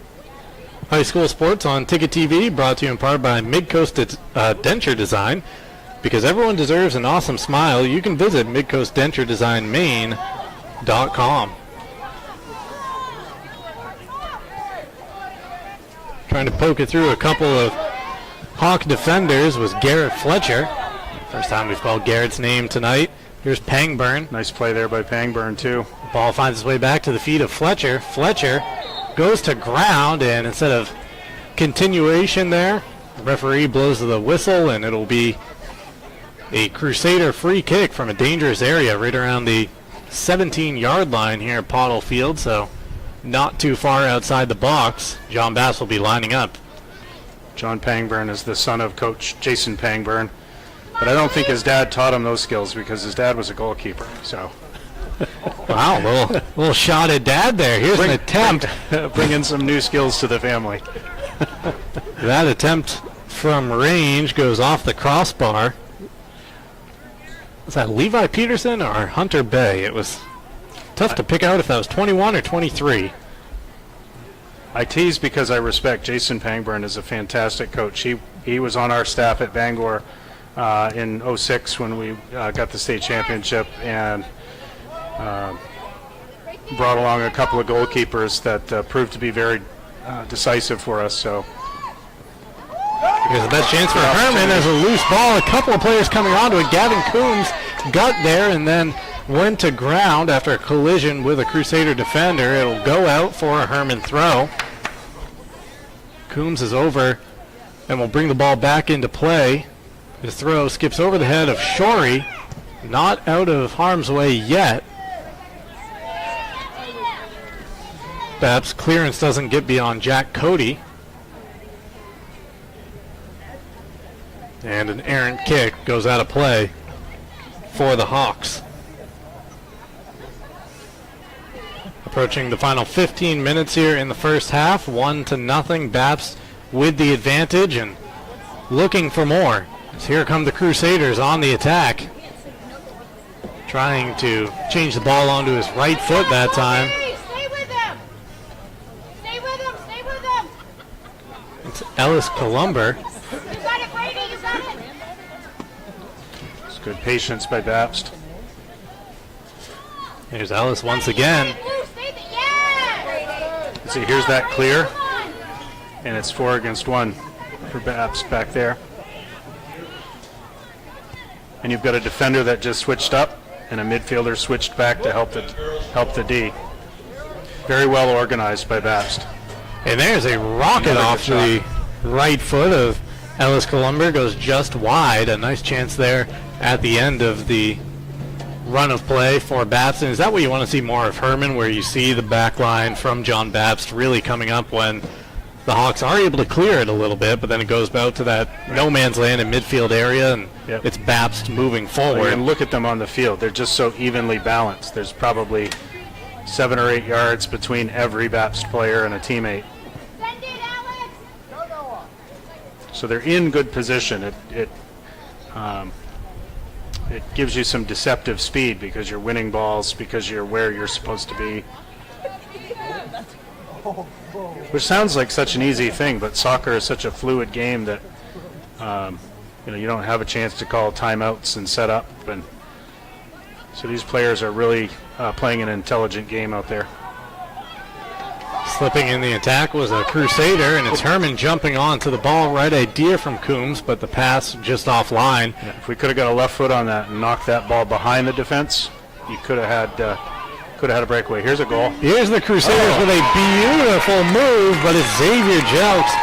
High school sports on Ticket TV, brought to you in part by Midcoast Denture Design. Because everyone deserves an awesome smile, you can visit midcoastdenturedesignmaine.com. Trying to poke it through a couple of Hawk defenders was Garrett Fletcher. First time we've called Garrett's name tonight. Here's Pangburn. Nice play there by Pangburn, too. The ball finds its way back to the feet of Fletcher. Fletcher goes to ground, and instead of continuation there, the referee blows the whistle, and it'll be a Crusader free kick from a dangerous area right around the 17-yard line here at Pottle Field, so not too far outside the box. John Bapst will be lining up. John Pangburn is the son of Coach Jason Pangburn. But I don't think his dad taught him those skills because his dad was a goalkeeper. So, wow, little shot at dad there. Here's an attempt. Bring in some new skills to the family. That attempt from range goes off the crossbar. Was that Levi Peterson or Hunter Bay? It was tough to pick out if that was 21 or 23. I tease because I respect Jason Pangburn as a fantastic coach. He was on our staff at Bangor in 06 when we got the state championship, and brought along a couple of goalkeepers that proved to be very decisive for us. So here's the best chance for Hermon as a loose ball. A couple of players coming onto it. Gavin Coombs got there and then went to ground after a collision with a Crusader defender. It'll go out for a Hermon throw. Coombs is over and will bring the ball back into play. His throw skips over the head of Shorey, not out of harm's way yet. Bapst clearance doesn't get beyond Jack Cody. And an errant kick goes out of play for the Hawks. Approaching the final 15 minutes here in the first half, 1-0. Bapst with the advantage and looking for more. So here come the Crusaders on the attack. Trying to change the ball onto his right foot that time. Stay with them! Stay with them! Stay with them! It's Ellis Columber. You got it, Brady! You got it! It's good patience by Bapst. Here's Ellis once again. Yeah! See, here's that clear. And it's 4 against 1 for Bapst back there. And you've got a defender that just switched up and a midfielder switched back to help the D. Very well organized by Bapst. And there's a rocket off the right foot of Ellis Columber, goes just wide. A nice chance there at the end of the run of play for Bapst. And is that what you want to see more of, Hermon, where you see the back line from John Bapst really coming up when the Hawks are able to clear it a little bit, but then it goes out to that no man's land in midfield area, and it's Bapst moving forward. And look at them on the field. They're just so evenly balanced. There's probably 7 or 8 yards between every Bapst player and a teammate. Send it, Alex! So they're in good position. It gives you some deceptive speed because you're winning balls, because you're where you're supposed to be. Which sounds like such an easy thing, but soccer is such a fluid game that you don't have a chance to call timeouts and set up, and so these players are really playing an intelligent game out there. Slipping in the attack was a Crusader, and it's Hermon jumping onto the ball. Right idea from Coombs, but the pass just offline. Yeah, if we could have got a left foot on that and knocked that ball behind the defense, you could have had a breakaway. Here's a goal. Here's the Crusaders with a beautiful move, but it's Xavier Jelks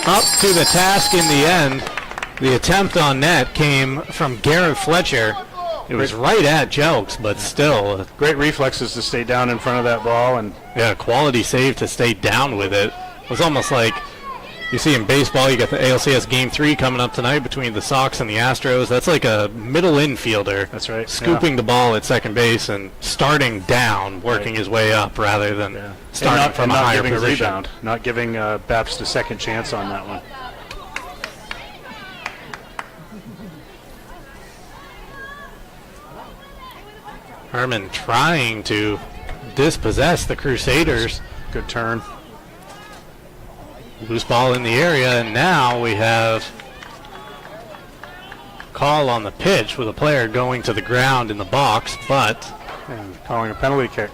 up to the task in the end. The attempt on net came from Garrett Fletcher. It was right at Jelks, but still. Great reflexes to stay down in front of that ball. And quality save to stay down with it. It was almost like you see in baseball, you got the ALCS Game 3 coming up tonight between the Sox and the Astros. That's like a middle infielder. That's right. Scooping the ball at second base and starting down, working his way up rather than starting from a higher position. A rebound, not giving Bapst a second chance on that one. Hermon trying to dispossess the Crusaders. Good turn. Loose ball in the area, and now we have call on the pitch with a player going to the ground in the box, but and calling a penalty kick.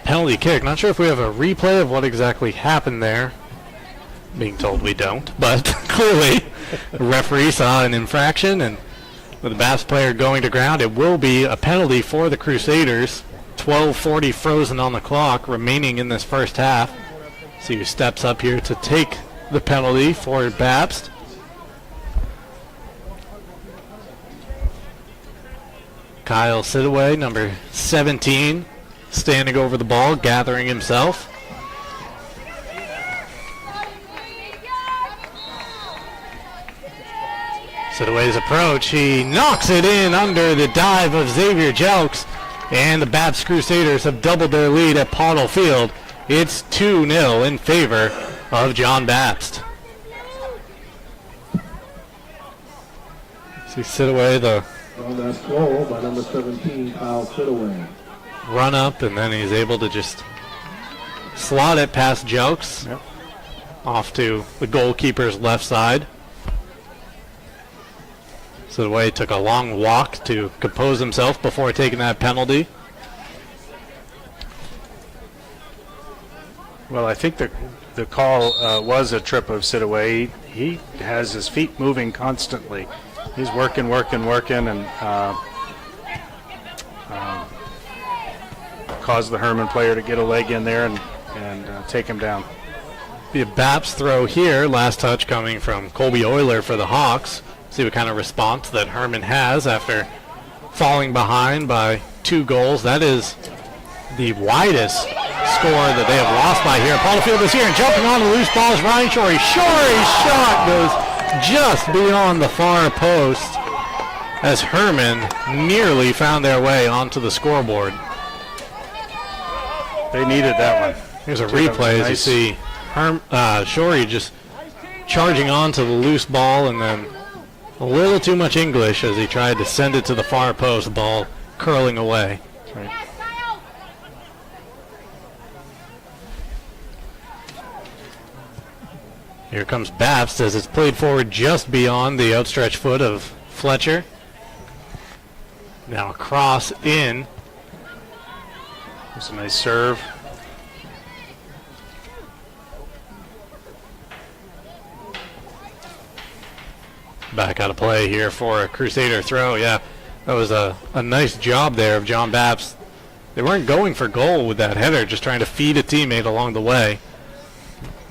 Penalty kick. Not sure if we have a replay of what exactly happened there. Being told we don't, but clearly the referee saw an infraction, and with the Bapst player going to ground, it will be a penalty for the Crusaders. 12:40 frozen on the clock remaining in this first half. See who steps up here to take the penalty for Bapst. Kyle Sidaway, number 17, standing over the ball, gathering himself. Sidaway's approach, he knocks it in under the dive of Xavier Jelks, and the Bapst Crusaders have doubled their lead at Pottle Field. It's 2-0 in favor of John Bapst. See Sidaway, the that's goal by number 17, Kyle Sidaway. Run up, and then he's able to just slot it past Jelks, off to the goalkeeper's left side. Sidaway took a long walk to compose himself before taking that penalty. Well, I think the call was a trip of Sidaway. He has his feet moving constantly. He's working, and caused the Hermon player to get a leg in there and take him down. The Bapst throw here, last touch coming from Colby Euler for the Hawks. See what kind of response that Hermon has after falling behind by 2 goals. That is the widest score that they have lost by here. Paul Field is here, and jumping on the loose ball is Ryan Shorey. Shorey's shot goes just beyond the far post as Hermon nearly found their way onto the scoreboard. They needed that one. Here's a replay as you see Shorey just charging onto the loose ball, and then a little too much English as he tried to send it to the far post, ball curling away. Right. Here comes Bapst as it's played forward just beyond the outstretched foot of Fletcher. Now cross in. It's a nice serve. Back out of play here for a Crusader throw. Yeah, that was a nice job there of John Bapst. They weren't going for goal with that header, just trying to feed a teammate along the way.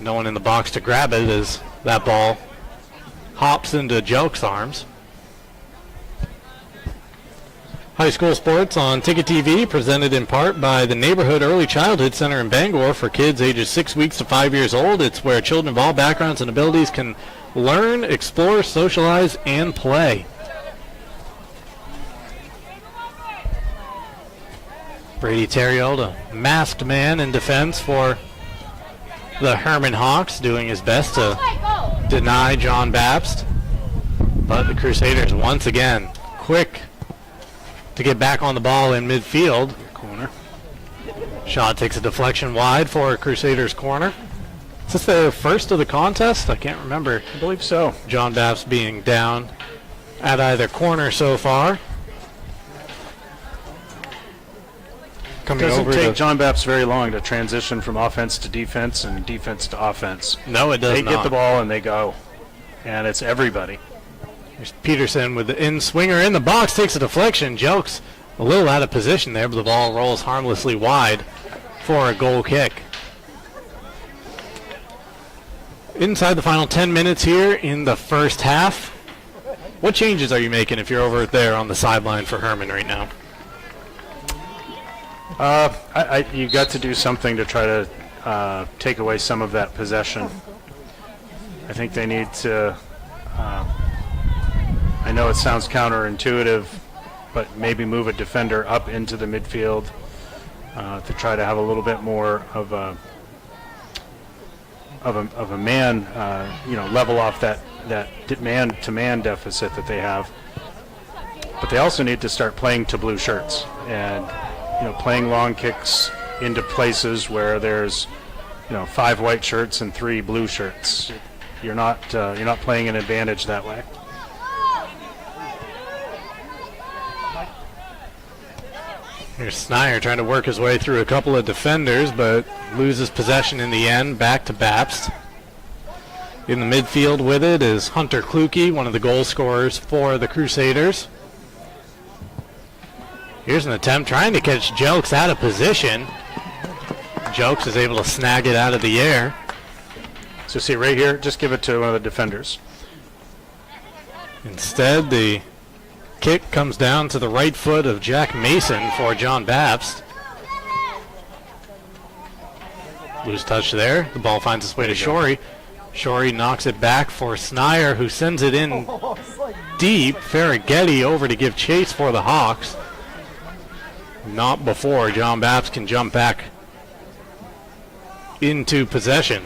No one in the box to grab it as that ball hops into Jelk's arms. High school sports on Ticket TV, presented in part by the Neighborhood Early Childhood Center in Bangor for kids ages 6 weeks to 5 years old. It's where children of all backgrounds and abilities can learn, explore, socialize, and play. Brady Terriold, a masked man in defense for the Hermon Hawks, doing his best to deny John Bapst. But the Crusaders once again quick to get back on the ball in midfield. Corner. Shot takes a deflection wide for a Crusaders corner. Is this their first of the contest? I can't remember. I believe so. John Bapst being down at either corner so far. It doesn't take John Bapst very long to transition from offense to defense and defense to offense. No, it does not. They get the ball and they go. And it's everybody. There's Peterson with the in-swinger in the box, takes a deflection. Jelk's a little out of position there, but the ball rolls harmlessly wide for a goal kick. Inside the final 10 minutes here in the first half. What changes are you making if you're over there on the sideline for Hermon right now? You got to do something to try to take away some of that possession. I think they need to, I know it sounds counterintuitive, but maybe move a defender up into the midfield to try to have a little bit more of a man, level off that man-to-man deficit that they have. But they also need to start playing to blue shirts and playing long kicks into places where there's 5 white shirts and 3 blue shirts. You're not playing an advantage that way. Here's Snyder trying to work his way through a couple of defenders, but loses possession in the end. Back to Bapst. In the midfield with it is Hunter Kluke, one of the goal scorers for the Crusaders. Here's an attempt trying to catch Jelks out of position. Jelks is able to snag it out of the air. So see right here, just give it to one of the defenders. Instead, the kick comes down to the right foot of Jack Mason for John Bapst. Loose touch there. The ball finds its way to Shorey. Shorey knocks it back for Snyder, who sends it in deep. Ferraghetti over to give chase for the Hawks. Not before John Bapst can jump back into possession.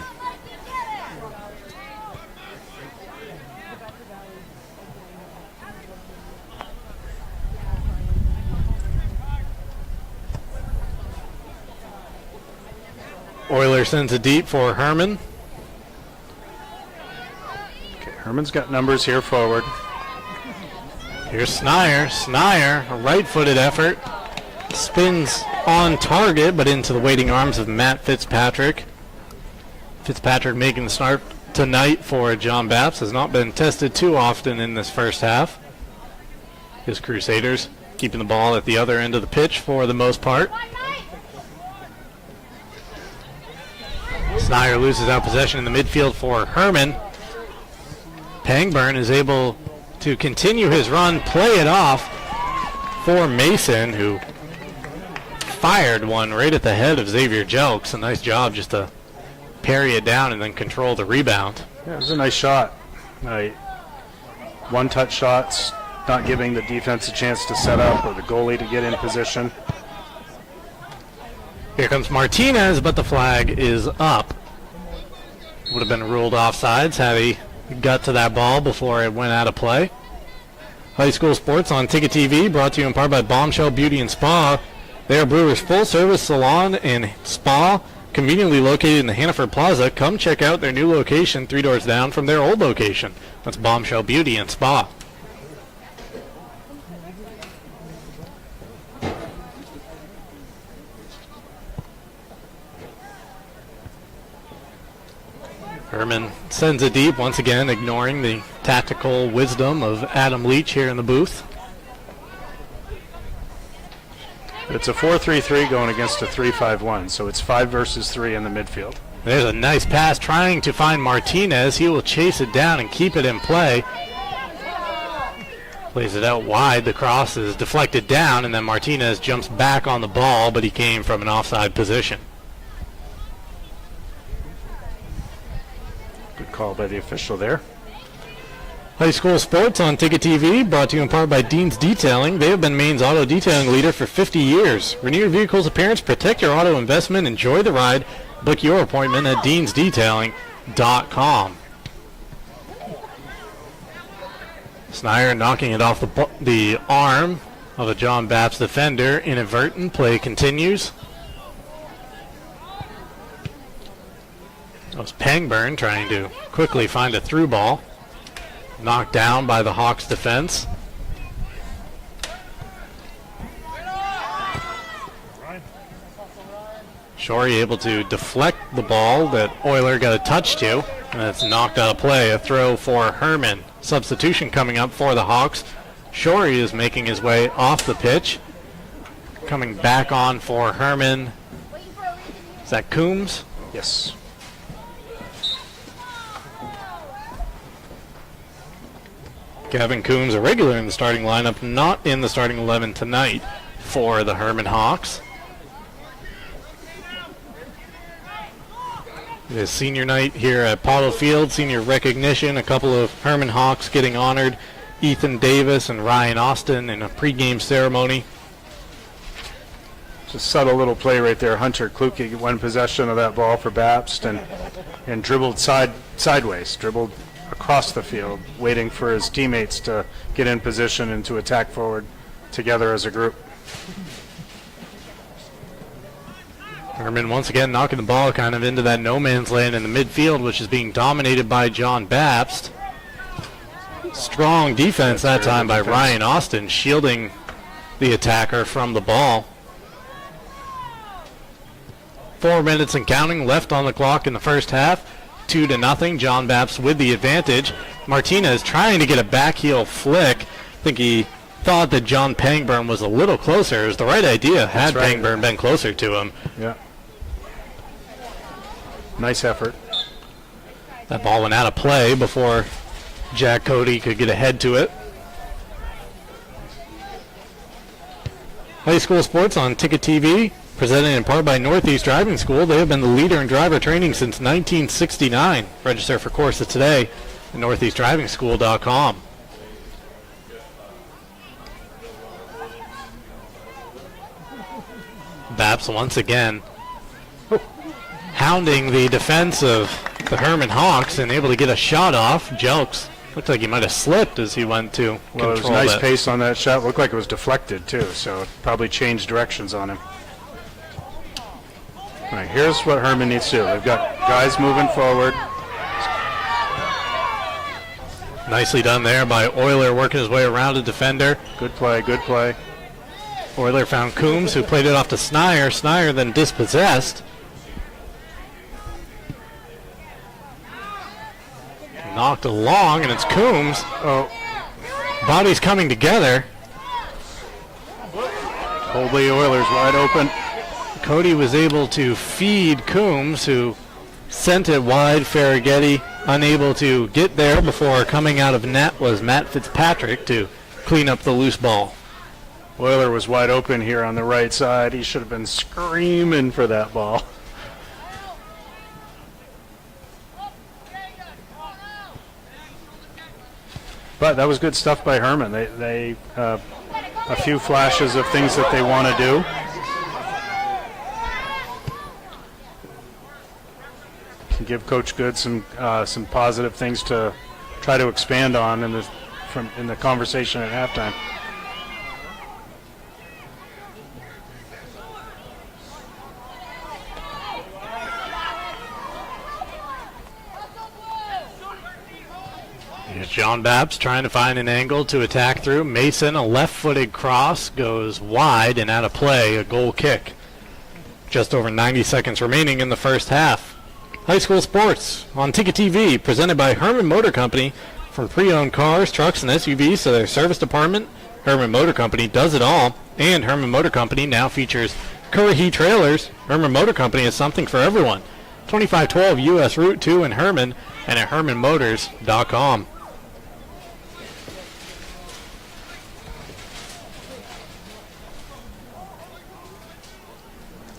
Euler sends it deep for Hermon. Okay, Hermon's got numbers here forward. Here's Snyder. Snyder, a right-footed effort. Spins on target, but into the waiting arms of Matt Fitzpatrick. Fitzpatrick making the start tonight for John Bapst. Has not been tested too often in this first half. His Crusaders keeping the ball at the other end of the pitch for the most part. Snyder loses out possession in the midfield for Hermon. Pangburn is able to continue his run, play it off for Mason, who fired one right at the head of Xavier Jelks. A nice job just to parry it down and then control the rebound. Yeah, it was a nice shot. One-touch shots, not giving the defense a chance to set up or the goalie to get in position. Here comes Martinez, but the flag is up. Would have been ruled offsides had he got to that ball before it went out of play. High school sports on Ticket TV, brought to you in part by Bombshell Beauty and Spa. They are Brewers' full-service salon and spa, conveniently located in the Hannaford Plaza. Come check out their new location 3 doors down from their old location. That's Bombshell Beauty and Spa. Hermon sends it deep, once again ignoring the tactical wisdom of Adam Leach here in the booth. It's a 4-3-3 going against a 3-5-1, so it's 5 versus 3 in the midfield. There's a nice pass trying to find Martinez. He will chase it down and keep it in play. Plays it out wide. The cross is deflected down, and then Martinez jumps back on the ball, but he came from an offside position. Good call by the official there. High school sports on Ticket TV, brought to you in part by Dean's Detailing. They have been Maine's auto detailing leader for 50 years. Renew your vehicle's appearance, protect your auto investment, enjoy the ride. Book your appointment at deansdetailing.com. Snyder knocking it off the arm of a John Bapst defender. Inadvertent. Play continues. That was Pangburn trying to quickly find a through ball. Knocked down by the Hawks defense. Shorey able to deflect the ball that Euler got a touch to, and it's knocked out of play. A throw for Hermon. Substitution coming up for the Hawks. Shorey is making his way off the pitch. Coming back on for Hermon. Is that Coombs? Yes. Gavin Coombs, a regular in the starting lineup, not in the starting 11 tonight for the Hermon Hawks. It is senior night here at Pottle Field, senior recognition. A couple of Hermon Hawks getting honored, Ethan Davis and Ryan Austin, in a pregame ceremony. Just a subtle little play right there. Hunter Kluke won possession of that ball for Bapst and dribbled sideways, dribbled across the field, waiting for his teammates to get in position and to attack forward together as a group. Hermon once again knocking the ball kind of into that no man's land in the midfield, which is being dominated by John Bapst. Strong defense that time by Ryan Austin, shielding the attacker from the ball. 4 minutes and counting left on the clock in the first half. 2-0. John Bapst with the advantage. Martinez trying to get a back heel flick. I think he thought that John Pangburn was a little closer. It was the right idea had Pangburn been closer to him. Yeah. Nice effort. That ball went out of play before Jack Cody could get ahead to it. High school sports on Ticket TV, presented in part by Northeast Driving School. They have been the leader in driver training since 1969. Register for courses today at northeastdrivingschool.com. Bapst once again hounding the defense of the Hermon Hawks and able to get a shot off. Jelks looked like he might have slipped as he went to Well, it was control nice that. pace on that shot. Looked like it was deflected too, so it probably changed directions on him. All right, here's what Hermon needs to do. They've got guys moving forward. Nicely done there by Euler, working his way around a defender. Good play, good play. Euler found Coombs, who played it off to Snyder. Snyder then dispossessed. Knocked along, and it's Coombs. Oh, Bodies coming together. Holdley Oilers wide open. Cody was able to feed Coombs, who sent it wide. Farraghetti unable to get there before coming out of net was Matt Fitzpatrick to clean up the loose ball. Euler was wide open here on the right side. He should have been screaming for that ball. But that was good stuff by Hermon. They a few flashes of things that they want to do. Can give Coach Good some positive things to try to expand on in the conversation at halftime. Here's John Bapst trying to find an angle to attack through. Mason, a left-footed cross, goes wide and out of play, a goal kick. Just over 90 seconds remaining in the first half. High school sports on Ticket TV, presented by Hermon Motor Company. From pre-owned cars, trucks, and SUVs to their service department, Hermon Motor Company does it all. And Hermon Motor Company now features Currahee trailers. Hermon Motor Company is something for everyone. 2512 U.S. Route 2 in Hermon and at HermonMotors.com.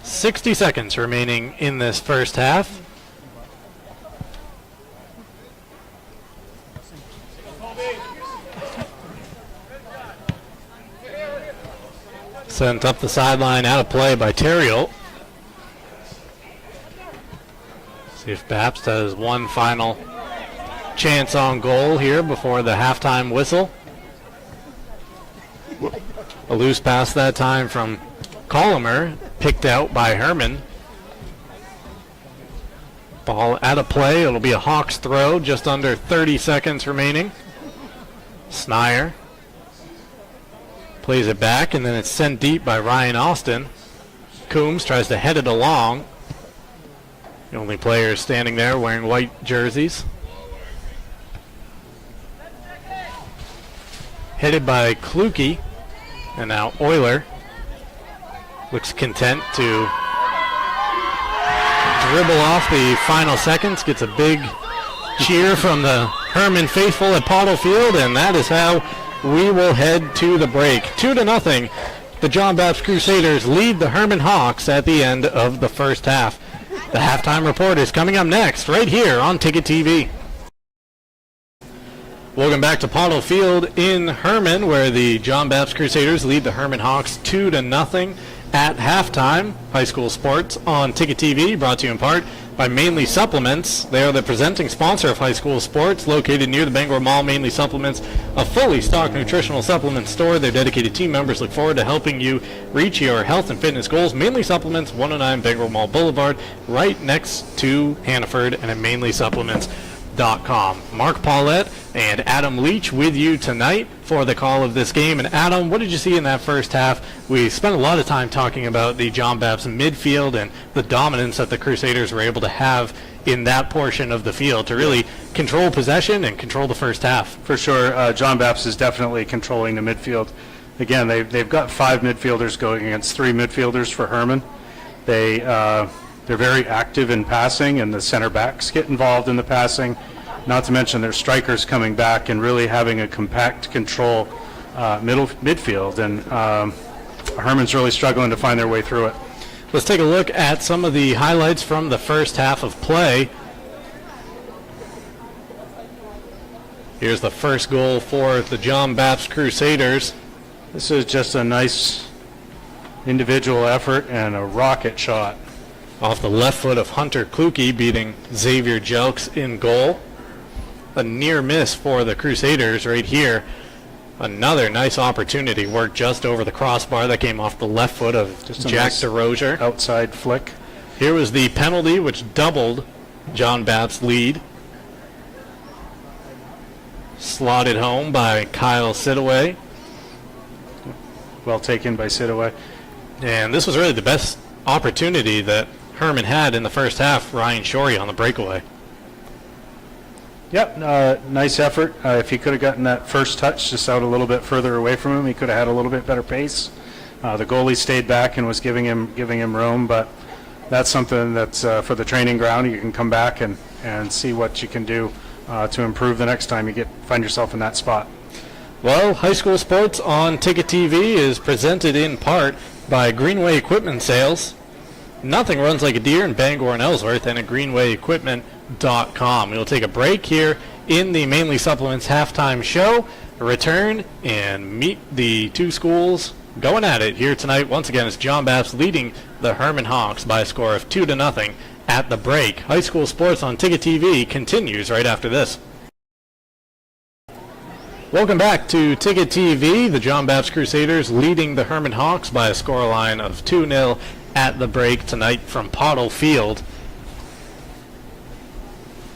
60 seconds remaining in this first half. Sent up the sideline, out of play by Terriel. See if Bapst has one final chance on goal here before the halftime whistle. A loose pass that time from Colomer, picked out by Hermon. Ball out of play. It'll be a Hawks throw, just under 30 seconds remaining. Sneyer plays it back, and then it's sent deep by Ryan Austin. Coombs tries to head it along. The only players standing there wearing white jerseys. Headed by Kluge, and now Euler looks content to dribble off the final seconds, gets a big cheer from the Hermon faithful at Pottle Field, and that is how we will head to the break. 2-0. The John Bapst Crusaders lead the Hermon Hawks at the end of the first half. The halftime report is coming up next, right here on Ticket TV. Welcome back to Pottle Field in Hermon, where the John Bapst Crusaders lead the Hermon Hawks 2-0 at halftime. High school sports on Ticket TV, brought to you in part by Mainly Supplements. They are the presenting sponsor of high school sports, located near the Bangor Mall. Mainly Supplements, a fully stocked nutritional supplement store. Their dedicated team members look forward to helping you reach your health and fitness goals. Mainly Supplements, 109 Bangor Mall Boulevard, right next to Hannaford, and at mainlysupplements.com. Mark Paulette and Adam Leach with you tonight for the call of this game. And Adam, what did you see in that first half? We spent a lot of time talking about the John Bapst midfield and the dominance that the Crusaders were able to have in that portion of the field to really control possession and control the first half. For sure, John Bapst is definitely controlling the midfield. Again, they've got 5 midfielders going against 3 midfielders for Hermon. They're very active in passing, and the center backs get involved in the passing. Not to mention their strikers coming back and really having a compact control midfield. And Hermon's really struggling to find their way through it. Let's take a look at some of the highlights from the first half of play. Here's the first goal for the John Bapst Crusaders. This is just a nice individual effort and a rocket shot. Off the left foot of Hunter Kluge, beating Xavier Jelks in goal. A near miss for the Crusaders right here. Another nice opportunity worked just over the crossbar that came off the left foot of just Jack nice DeRozier. Outside flick. Here was the penalty, which doubled John Bapst's lead. Slotted home by Kyle Sidaway. Well taken by Sidaway. And this was really the best opportunity that Hermon had in the first half. Ryan Shorey on the breakaway. Yep, nice effort. If he could have gotten that first touch just out a little bit further away from him, he could have had a little bit better pace. The goalie stayed back and was giving him room, but that's something that's for the training ground. You can come back and see what you can do to improve the next time you find yourself in that spot. Well, high school sports on Ticket TV is presented in part by Greenway Equipment Sales. Nothing runs like a deer in Bangor and Ellsworth, and at greenwayequipment.com. We'll take a break here in the Mainly Supplements halftime show, return and meet the two schools going at it here tonight. Once again, it's John Bapst leading the Hermon Hawks by a score of 2-0 at the break. High school sports on Ticket TV continues right after this. Welcome back to Ticket TV. The John Bapst Crusaders leading the Hermon Hawks by a scoreline of 2-0 at the break tonight from Pottle Field.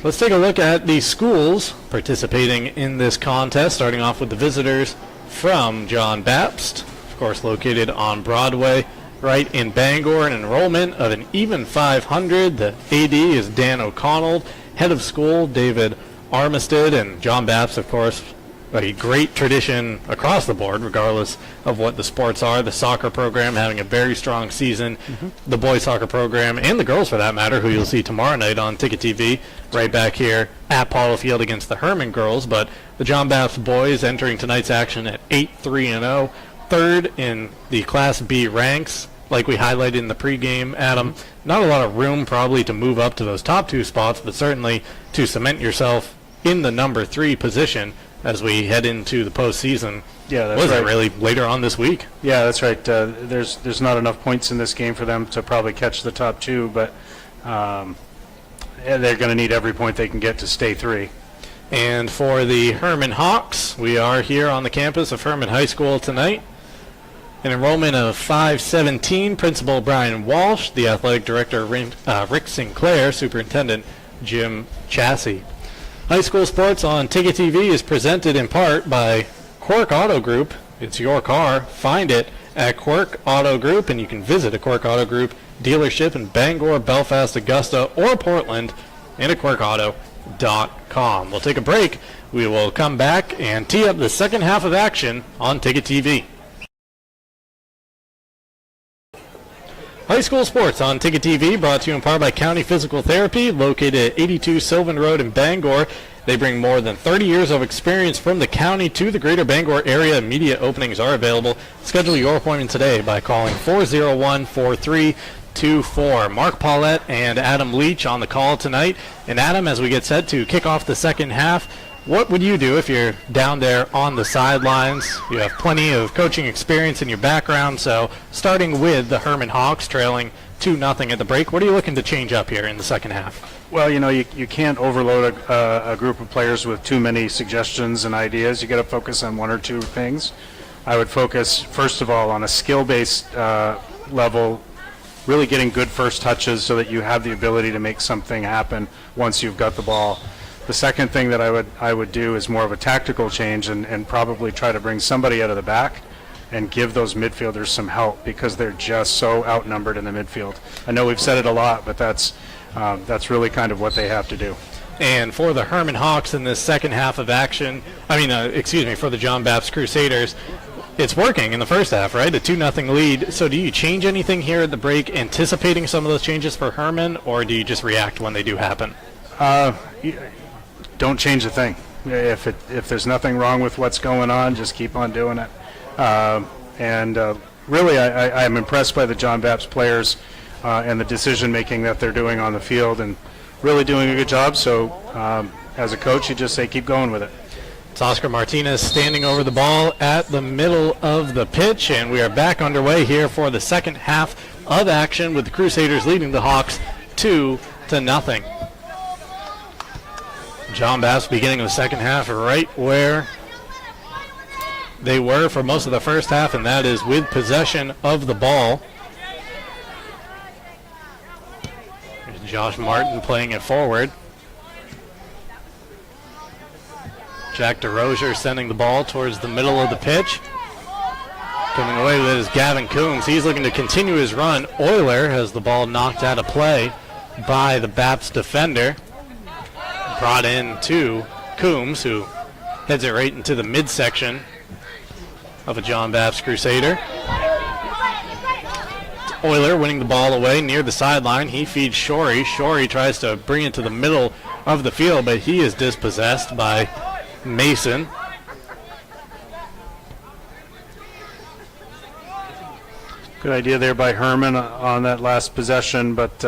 Let's take a look at the schools participating in this contest, starting off with the visitors from John Bapst, of course located on Broadway, right in Bangor. An enrollment of an even 500. The AD is Dan O'Connell, head of school David Armistead, and John Bapst, of course, a great tradition across the board, regardless of what the sports are. The soccer program having a very strong season. The boys soccer program, and the girls for that matter, who you'll see tomorrow night on Ticket TV, right back here at Pottle Field against the Hermon girls. But the John Bapst boys entering tonight's action at 8-3-0, third in the Class B ranks. Like we highlighted in the pregame, Adam, not a lot of room probably to move up to those top two spots, but certainly to cement yourself in the number 3 position as we head into the postseason. Yeah, that's was right. It really later on this week? Yeah, that's right. There's not enough points in this game for them to probably catch the top 2, but they're going to need every point they can get to stay 3. And for the Hermon Hawks, we are here on the campus of Hermon High School tonight. An enrollment of 517, Principal Brian Walsh, the Athletic Director Rick Sinclair, Superintendent Jim Chassie. High school sports on Ticket TV is presented in part by Quirk Auto Group. It's your car. Find it at Quirk Auto Group, and you can visit a Quirk Auto Group dealership in Bangor, Belfast, Augusta, or Portland, and at quirkauto.com. We'll take a break. We will come back and tee up the second half of action on Ticket TV. High school sports on Ticket TV, brought to you in part by County Physical Therapy, located at 82 Sylvan Road in Bangor. They bring more than 30 years of experience from the county to the greater Bangor area. Immediate openings are available. Schedule your appointment today by calling 401-4324. Mark Paulette and Adam Leach on the call tonight. And Adam, as we get set to kick off the second half, what would you do if you're down there on the sidelines? You have plenty of coaching experience in your background, so starting with the Hermon Hawks trailing 2-0 at the break, what are you looking to change up here in the second half? Well, you can't overload a group of players with too many suggestions and ideas. You got to focus on one or two things. I would focus, first of all, on a skill-based level, really getting good first touches so that you have the ability to make something happen once you've got the ball. The second thing that I would do is more of a tactical change and probably try to bring somebody out of the back and give those midfielders some help because they're just so outnumbered in the midfield. I know we've said it a lot, but that's really kind of what they have to do. And for the Hermon Hawks in this second half of action, for the John Bapst Crusaders, it's working in the first half, right? A 2-0 lead. So do you change anything here at the break, anticipating some of those changes for Hermon, or do you just react when they do happen? Don't change a thing. If there's nothing wrong with what's going on, just keep on doing it. Really, I'm impressed by the John Bapst players and the decision-making that they're doing on the field and really doing a good job. So as a coach, you just say keep going with it. It's Oscar Martinez standing over the ball at the middle of the pitch, and we are back underway here for the second half of action with the Crusaders leading the Hawks 2-0. John Bapst beginning of the second half right where they were for most of the first half, and that is with possession of the ball. There's Josh Martin playing it forward. Jack DeRozier sending the ball towards the middle of the pitch. Coming away with it is Gavin Coombs. He's looking to continue his run. Euler has the ball knocked out of play by the Bapst defender. Brought in to Coombs, who heads it right into the midsection of a John Bapst Crusader. Euler winning the ball away near the sideline. He feeds Shorey. Shorey tries to bring it to the middle of the field, but he is dispossessed by Mason. Good idea there by Hermon on that last possession, but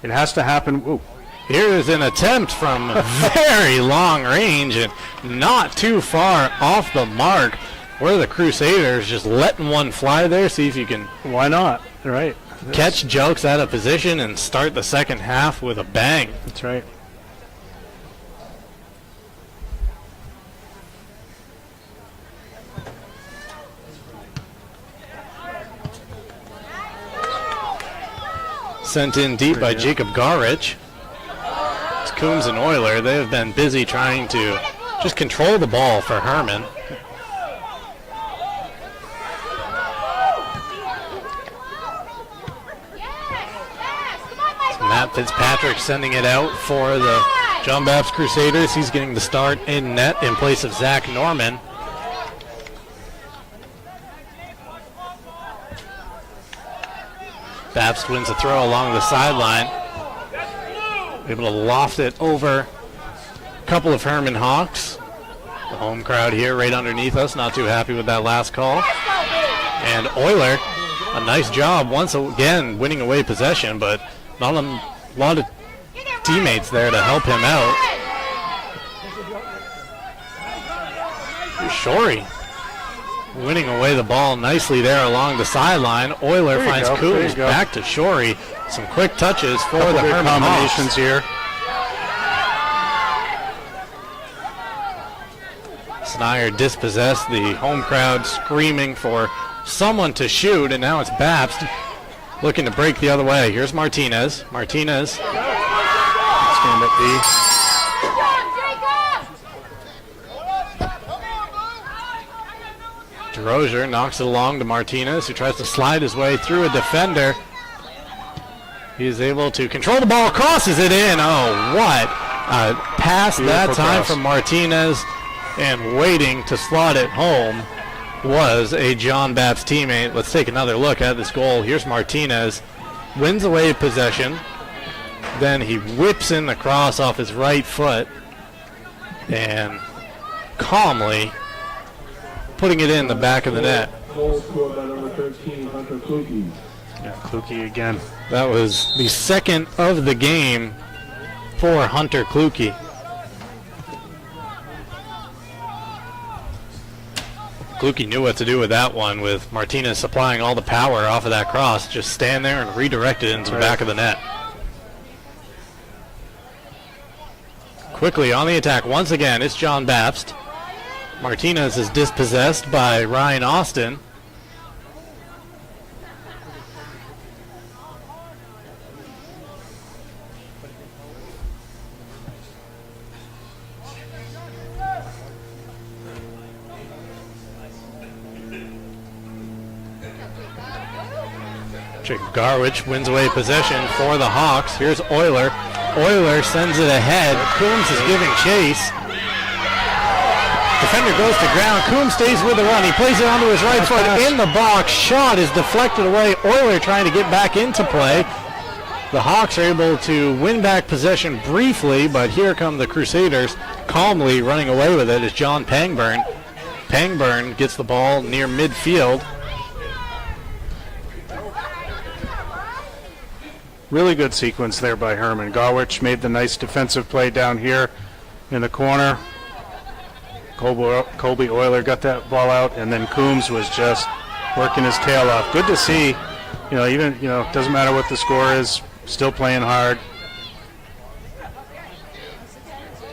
it has to happen. Ooh. Here's an attempt from very long range and not too far off the mark. Where the Crusaders just letting one fly there. See if you can. Why not? Right. Catch jokes out of position and start the second half with a bang. That's right. Sent in deep by Jacob Garrett. It's Coombs and Euler. They have been busy trying to just control the ball for Hermon. Matt Fitzpatrick sending it out for the John Bapst Crusaders. He's getting the start in net in place of Zach Norman. Bapst wins a throw along the sideline. Able to loft it over a couple of Hermon Hawks. The home crowd here right underneath us, not too happy with that last call. And Euler, a nice job once again winning away possession, but not a lot of teammates there to help him out. Shorey winning away the ball nicely there along the sideline. Euler finds Coombs back to Shorey. Some quick touches for the Hermon combinations Hawks here. Snyder dispossessed, the home crowd screaming for someone to shoot, and now it's Bapst looking to break the other way. Here's Martinez. Martinez. Stand at D. DeRozier knocks it along to Martinez, who tries to slide his way through a defender. He is able to control the ball, crosses it in. Oh, what a pass that time from Martinez, and waiting to slot it home was a John Bapst teammate. Let's take another look at this goal. Here's Martinez, wins away possession, then he whips in the cross off his right foot and calmly putting it in the back of the net. Goal scored by number 13, Hunter Kluge. Yeah, Kluge again. That was the second of the game for Hunter Kluge. Kluge knew what to do with that one, with Martinez supplying all the power off of that cross. Just stand there and redirect it into the back of the net. Quickly on the attack once again, it's John Bapst. Martinez is dispossessed by Ryan Austin. Garwich wins away possession for the Hawks. Here's Euler. Euler sends it ahead. Coombs is giving chase. Defender goes to ground. Coombs stays with the run. He plays it onto his right foot in the box. Shot is deflected away. Euler trying to get back into play. The Hawks are able to win back possession briefly, but here come the Crusaders calmly running away with it as John Pangburn. Pangburn gets the ball near midfield. Really good sequence there by Hermon. Garwich made the nice defensive play down here in the corner. Colby Euler got that ball out, and then Coombs was just working his tail off. Good to see. Doesn't matter what the score is, still playing hard.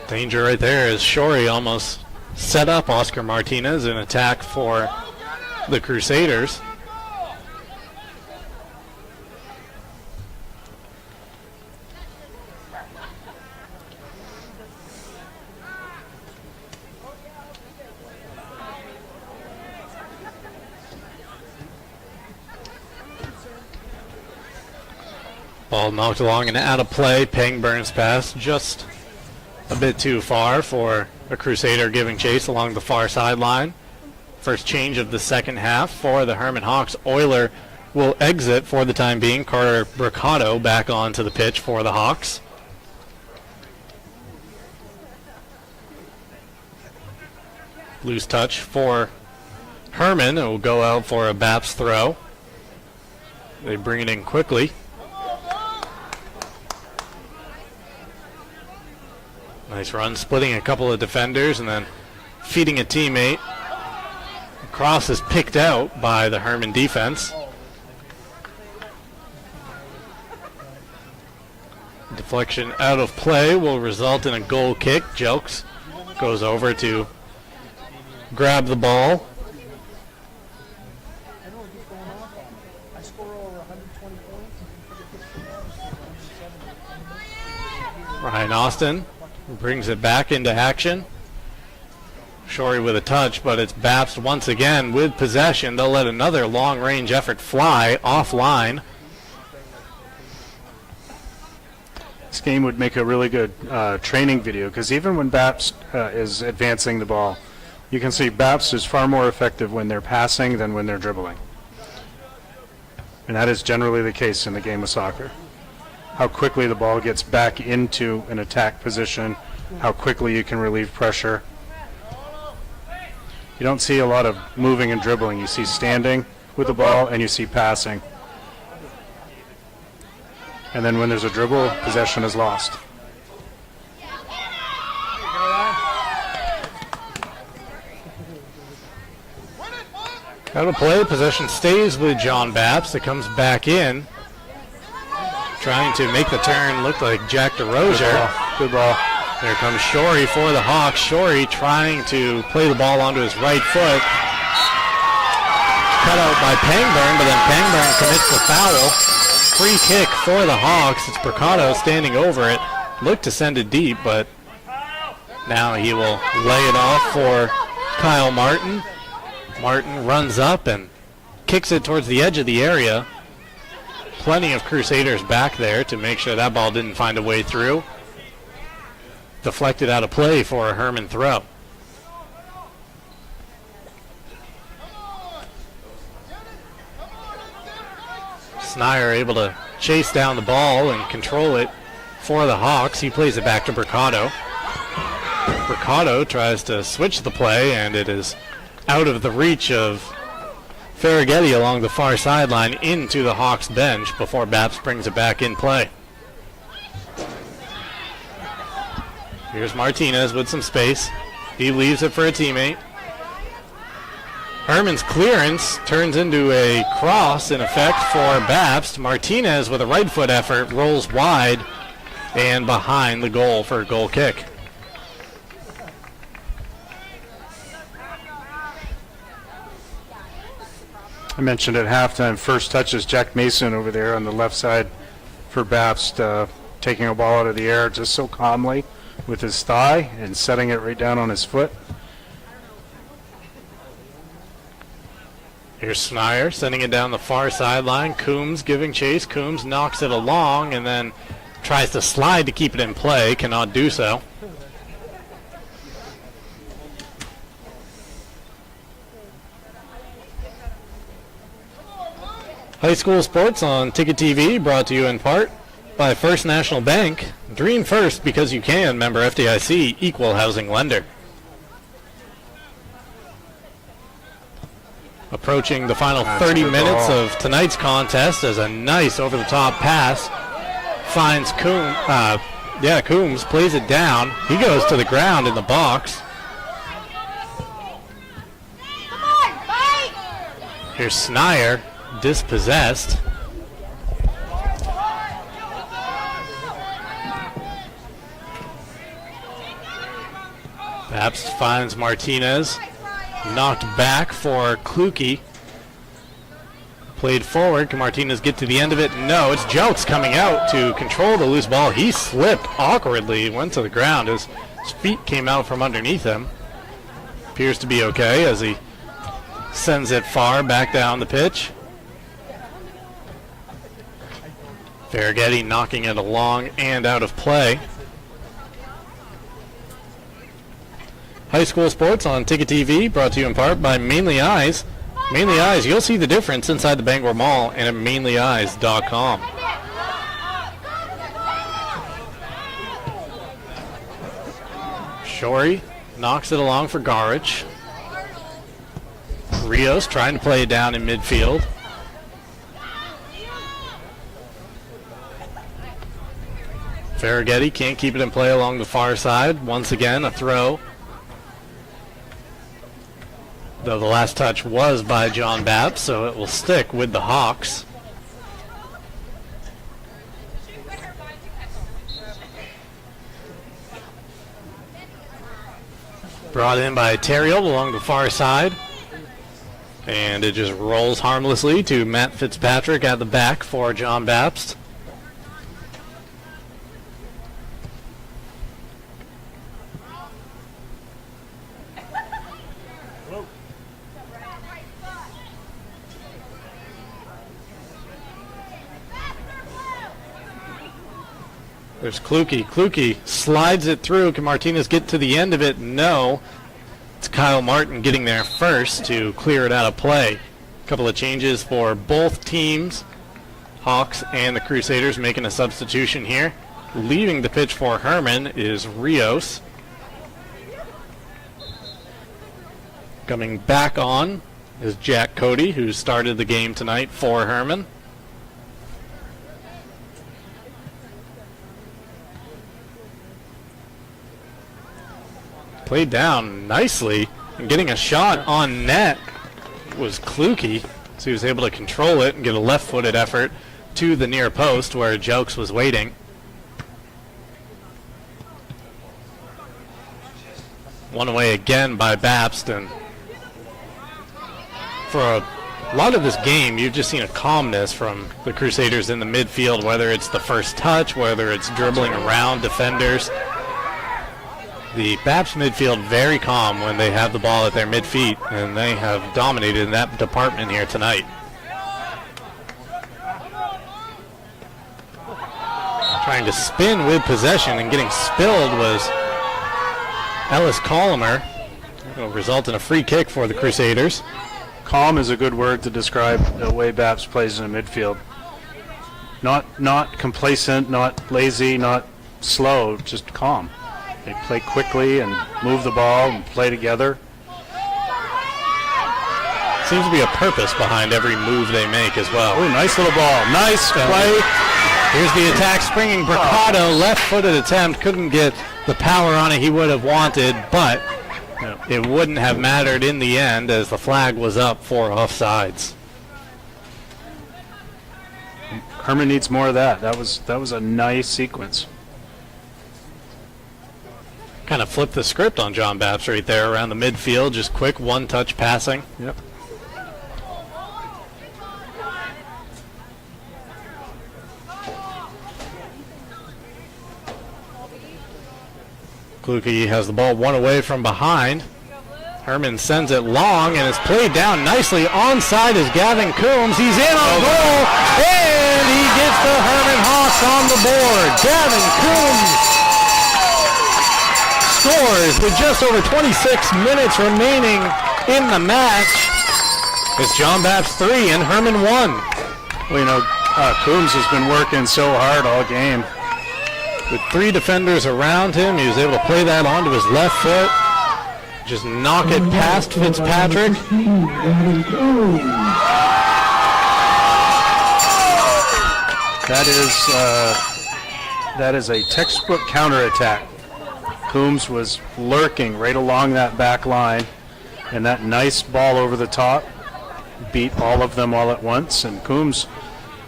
Danger right there as Shorey almost set up Oscar Martinez in attack for the Crusaders. Ball knocked along and out of play. Pangburn's pass just a bit too far for a Crusader giving chase along the far sideline. First change of the second half for the Hermon Hawks. Euler will exit for the time being. Carter Bricado back onto the pitch for the Hawks. Loose touch for Hermon will go out for a Bapst throw. They bring it in quickly. Nice run, splitting a couple of defenders and then feeding a teammate. Cross is picked out by the Hermon defense. Deflection out of play will result in a goal kick. Jelks goes over to grab the ball. Ryan Austin brings it back into action. Shorey with a touch, but it's Bapst once again with possession. They'll let another long-range effort fly offline. This game would make a really good training video, because even when Bapst is advancing the ball, you can see Bapst is far more effective when they're passing than when they're dribbling. And that is generally the case in the game of soccer. How quickly the ball gets back into an attack position, how quickly you can relieve pressure. You don't see a lot of moving and dribbling. You see standing with the ball and you see passing. And then when there's a dribble, possession is lost. Out of play, possession stays with John Bapst. It comes back in. Trying to make the turn look like Jack DeRozier. Good ball. There comes Shorey for the Hawks. Shorey trying to play the ball onto his right foot. Cut out by Pangburn, but then Pangburn commits the foul. Free kick for the Hawks. It's Bricado standing over it. Looked to send it deep, but now he will lay it off for Kyle Martin. Martin runs up and kicks it towards the edge of the area. Plenty of Crusaders back there to make sure that ball didn't find a way through. Deflected out of play for a Hermon throw. Snier able to chase down the ball and control it for the Hawks. He plays it back to Bricado. Bricado tries to switch the play, and it is out of the reach of Farraghetti along the far sideline into the Hawks bench before Bapst brings it back in play. Here's Martinez with some space. He leaves it for a teammate. Hermon's clearance turns into a cross in effect for Bapst. Martinez with a right foot effort rolls wide and behind the goal for a goal kick. I mentioned at halftime, first touch is Jack Mason over there on the left side for Bapst, taking a ball out of the air just so calmly with his thigh and setting it right down on his foot. Here's Snier sending it down the far sideline. Coombs giving chase. Coombs knocks it along and then tries to slide to keep it in play. Cannot do so. High school sports on Ticket TV, brought to you in part by First National Bank. Dream first because you can. Member FDIC, equal housing lender. Approaching the final 30 minutes of tonight's contest as a nice over-the-top pass finds Coombs. Coombs plays it down. He goes to the ground in the box. Come on, fight! Here's Snier, dispossessed. Bapst finds Martinez. Knocked back for Kluke. Played forward. Can Martinez get to the end of it? No, it's Jelks coming out to control the loose ball. He slipped awkwardly, went to the ground. His feet came out from underneath him. Appears to be okay as he sends it far back down the pitch. Farraghetti knocking it along and out of play. High school sports on Ticket TV, brought to you in part by Mainly Eyes. Mainly Eyes, you'll see the difference inside the Bangor Mall and at mainlyeyes.com. Shorey knocks it along for Garrett. Rios trying to play it down in midfield. Farraghetti can't keep it in play along the far side. Once again, a throw. Though the last touch was by John Bapst, so it will stick with the Hawks. Brought in by Terrell along the far side. And it just rolls harmlessly to Matt Fitzpatrick at the back for John Bapst. There's Kluke. Kluke slides it through. Can Martinez get to the end of it? No. It's Kyle Martin getting there first to clear it out of play. A couple of changes for both teams. Hawks and the Crusaders making a substitution here. Leaving the pitch for Hermon is Rios. Coming back on is Jack Cody, who started the game tonight for Hermon. Played down nicely, and getting a shot on net was Kluke. So he was able to control it and get a left-footed effort to the near post where Jokes was waiting. One away again by Bapst, and for a lot of this game, you've just seen a calmness from the Crusaders in the midfield, whether it's the first touch, whether it's dribbling around defenders. The Bapst midfield very calm when they have the ball at their midfeet, and they have dominated in that department here tonight. Trying to spin with possession and getting spilled was Ellis Colomer. It'll result in a free kick for the Crusaders. Calm is a good word to describe the way Bapst plays in the midfield. Not complacent, not lazy, not slow, just calm. They play quickly and move the ball and play together. Seems to be a purpose behind every move they make as well. Oh, nice little ball. Nice play. Here's the attack, springing Bricado, left-footed attempt. Couldn't get the power on it he would have wanted, but it wouldn't have mattered in the end as the flag was up for offsides. Hermon needs more of that. That was a nice sequence. Kind of flipped the script on John Bapst right there around the midfield. Just quick one-touch passing. Yep. Kluke has the ball one away from behind. Hermon sends it long, and it's played down nicely. Onside is Gavin Coombs. He's in on goal, and he gets the Hermon Hawks on the board. Gavin Coombs scores with just over 26 minutes remaining in the match. It's John Bapst 3 and Hermon 1. Well, you know, Coombs has been working so hard all game. With three defenders around him, he was able to play that onto his left foot. Just knock it past Fitzpatrick. That is a textbook counterattack. Coombs was lurking right along that back line, and that nice ball over the top beat all of them all at once. And Coombs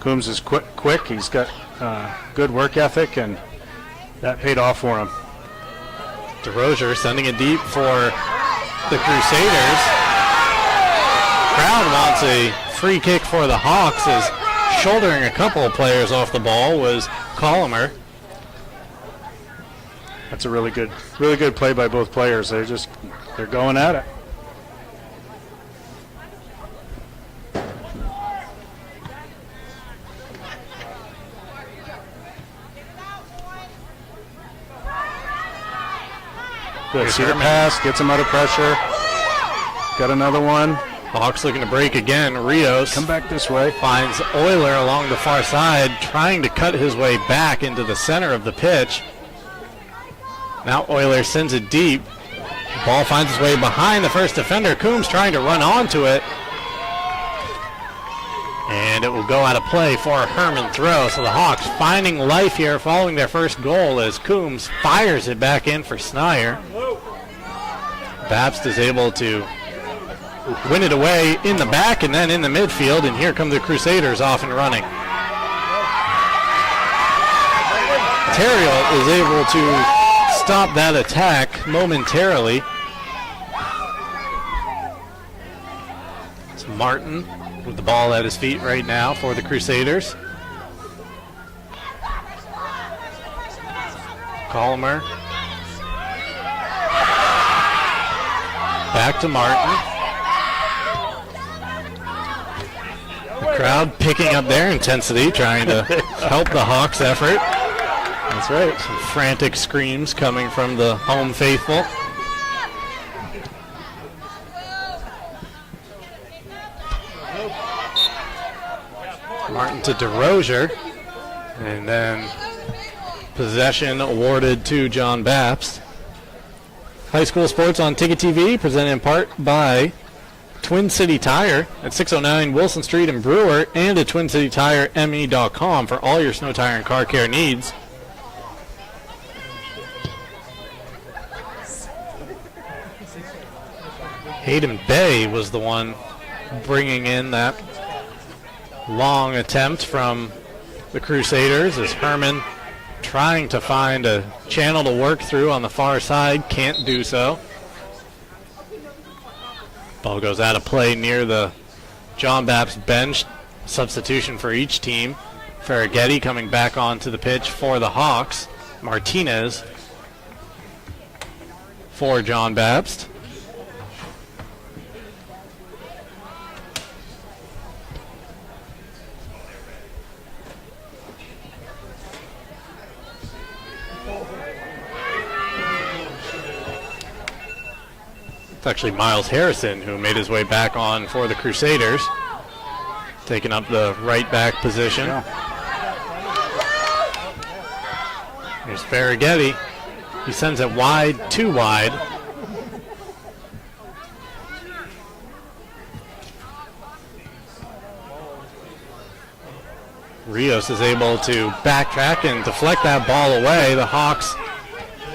is quick. He's got good work ethic, and that paid off for him. DeRozier sending it deep for the Crusaders. Crowd wants a free kick for the Hawks, as shouldering a couple of players off the ball was Colomer. That's a really good play by both players. They're going at it. Good. See the pass, gets him out of pressure. Got another one. Hawks looking to break again. Rios come back this way. Finds Euler along the far side, trying to cut his way back into the center of the pitch. Now Euler sends it deep. Ball finds its way behind the first defender. Coombs trying to run onto it. And it will go out of play for a Hermon throw. So the Hawks finding life here following their first goal as Coombs fires it back in for Sneyer. Bapst is able to win it away in the back and then in the midfield, and here come the Crusaders off and running. Terriel is able to stop that attack momentarily. It's Martin with the ball at his feet right now for the Crusaders. Collimer. Back to Martin. The crowd picking up their intensity, trying to help the Hawks' effort. That's right. Some frantic screams coming from the home faithful. Martin to DeRozier, and then possession awarded to John Bapst. High school sports on Ticket TV, presented in part by Twin City Tire at 609 Wilson Street in Brewer, and at TwinCityTireME.com for all your snow tire and car care needs. Hayden Bay was the one bringing in that long attempt from the Crusaders as Hermon trying to find a channel to work through on the far side, can't do so. Ball goes out of play near the John Bapst bench. Substitution for each team. Farraghetti coming back onto the pitch for the Hawks. Martinez for John Bapst. It's actually Miles Harrison who made his way back on for the Crusaders, taking up the right back position. Yeah. Here's Farraghetti. He sends it wide, too wide. Rios is able to backtrack and deflect that ball away. The Hawks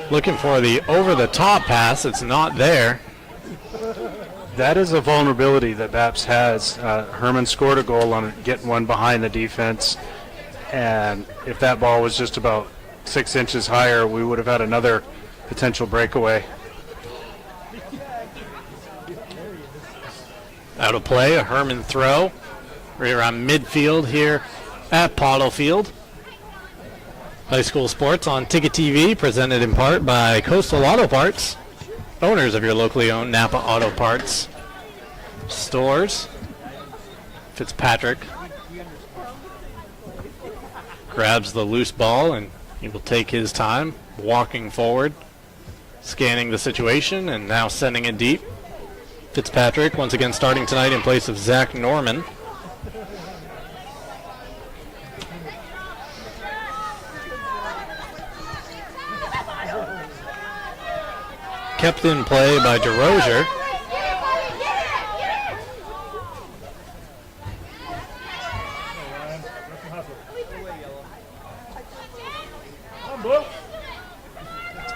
looking for the over-the-top pass. It's not there. That is a vulnerability that Bapst has. Hermon scored a goal on getting one behind the defense, and if that ball was just about 6 inches higher, we would have had another potential breakaway. Out of play, a Hermon throw right around midfield here at Pottle Field. High school sports on Ticket TV, presented in part by Coastal Auto Parts, owners of your locally owned Napa Auto Parts stores. Fitzpatrick grabs the loose ball and he will take his time walking forward, scanning the situation, and now sending it deep. Fitzpatrick once again starting tonight in place of Zach Norman. Kept in play by DeRozier.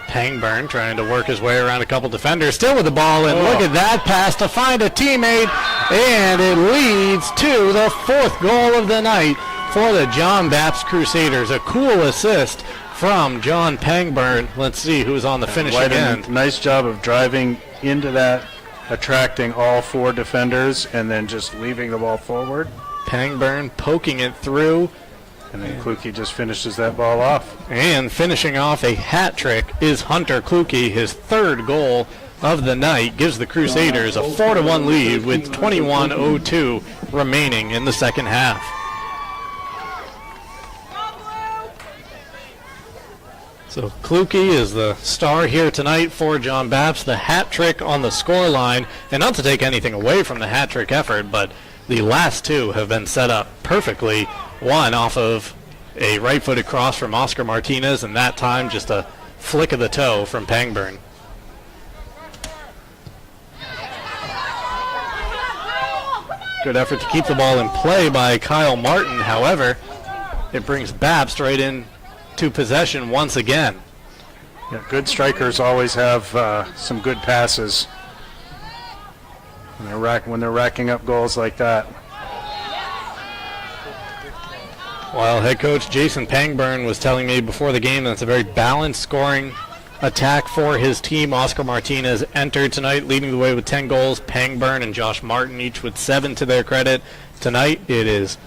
Pangburn trying to work his way around a couple defenders, still with the ball, and look at that pass to find a teammate, and it leads to the fourth goal of the night for the John Bapst Crusaders. A cool assist from John Pangburn. Let's see who's on the finishing end. Nice job of driving into that, attracting all four defenders, and then just leaving the ball forward. Pangburn poking it through. And then Kluke just finishes that ball off. And finishing off a hat trick is Hunter Kluke. His third goal of the night gives the Crusaders a 4-1 lead with 21:02 remaining in the second half. So Kluke is the star here tonight for John Bapst. The hat trick on the score line, and not to take anything away from the hat trick effort, but the last two have been set up perfectly. One off of a right-footed cross from Oscar Martinez, and that time just a flick of the toe from Pangburn. Good effort to keep the ball in play by Kyle Martin. However, it brings Bapst right in to possession once again. Yeah, good strikers always have some good passes when they're racking up goals like that. While head coach Jason Pangburn was telling me before the game that it's a very balanced scoring attack for his team. Oscar Martinez entered tonight leading the way with 10 goals. Pangburn and Josh Martin each with 7 to their credit. Tonight it is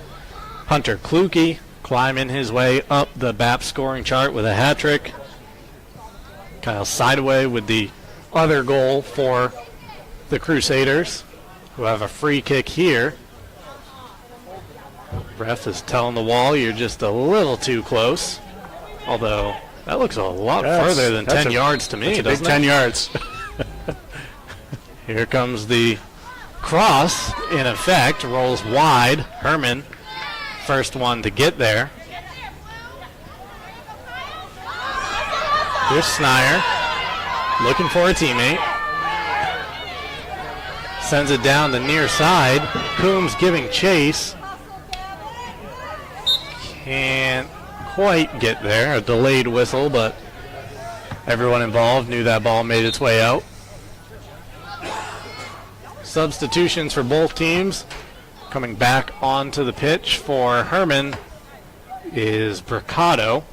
Hunter Kluge climbing his way up the Bapst scoring chart with a hat trick. Kyle Sidaway with the other goal for the Crusaders, who have a free kick here. Ref is telling the wall you're just a little too close. Although that looks a lot further than 10 yards to me, doesn't it? 10 yards. Here comes the cross, in effect, rolls wide. Hermon, first one to get there. Here's Snier, looking for a teammate. Sends it down the near side. Coombs giving chase. Can't quite get there. A delayed whistle, but everyone involved knew that ball made its way out. Substitutions for both teams. Coming back onto the pitch for Hermon is Bricado.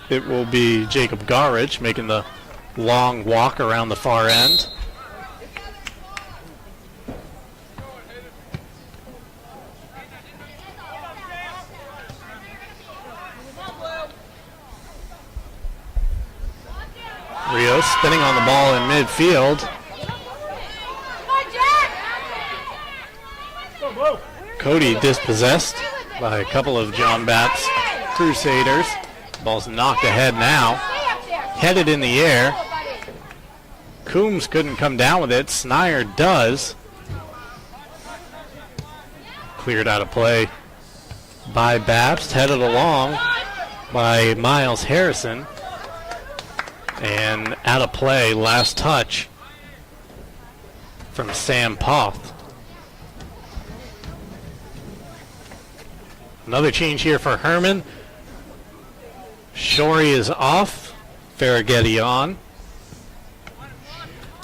It will be Jacob Garrett making the long walk around the far end. Rios spinning on the ball in midfield. Cody dispossessed by a couple of John Bapst Crusaders. Ball's knocked ahead now. Headed in the air. Coombs couldn't come down with it. Snier does. Cleared out of play by Bapst. Headed along by Miles Harrison. And out of play, last touch from Sam Poth. Another change here for Hermon. Shorey is off. Farraghetti on.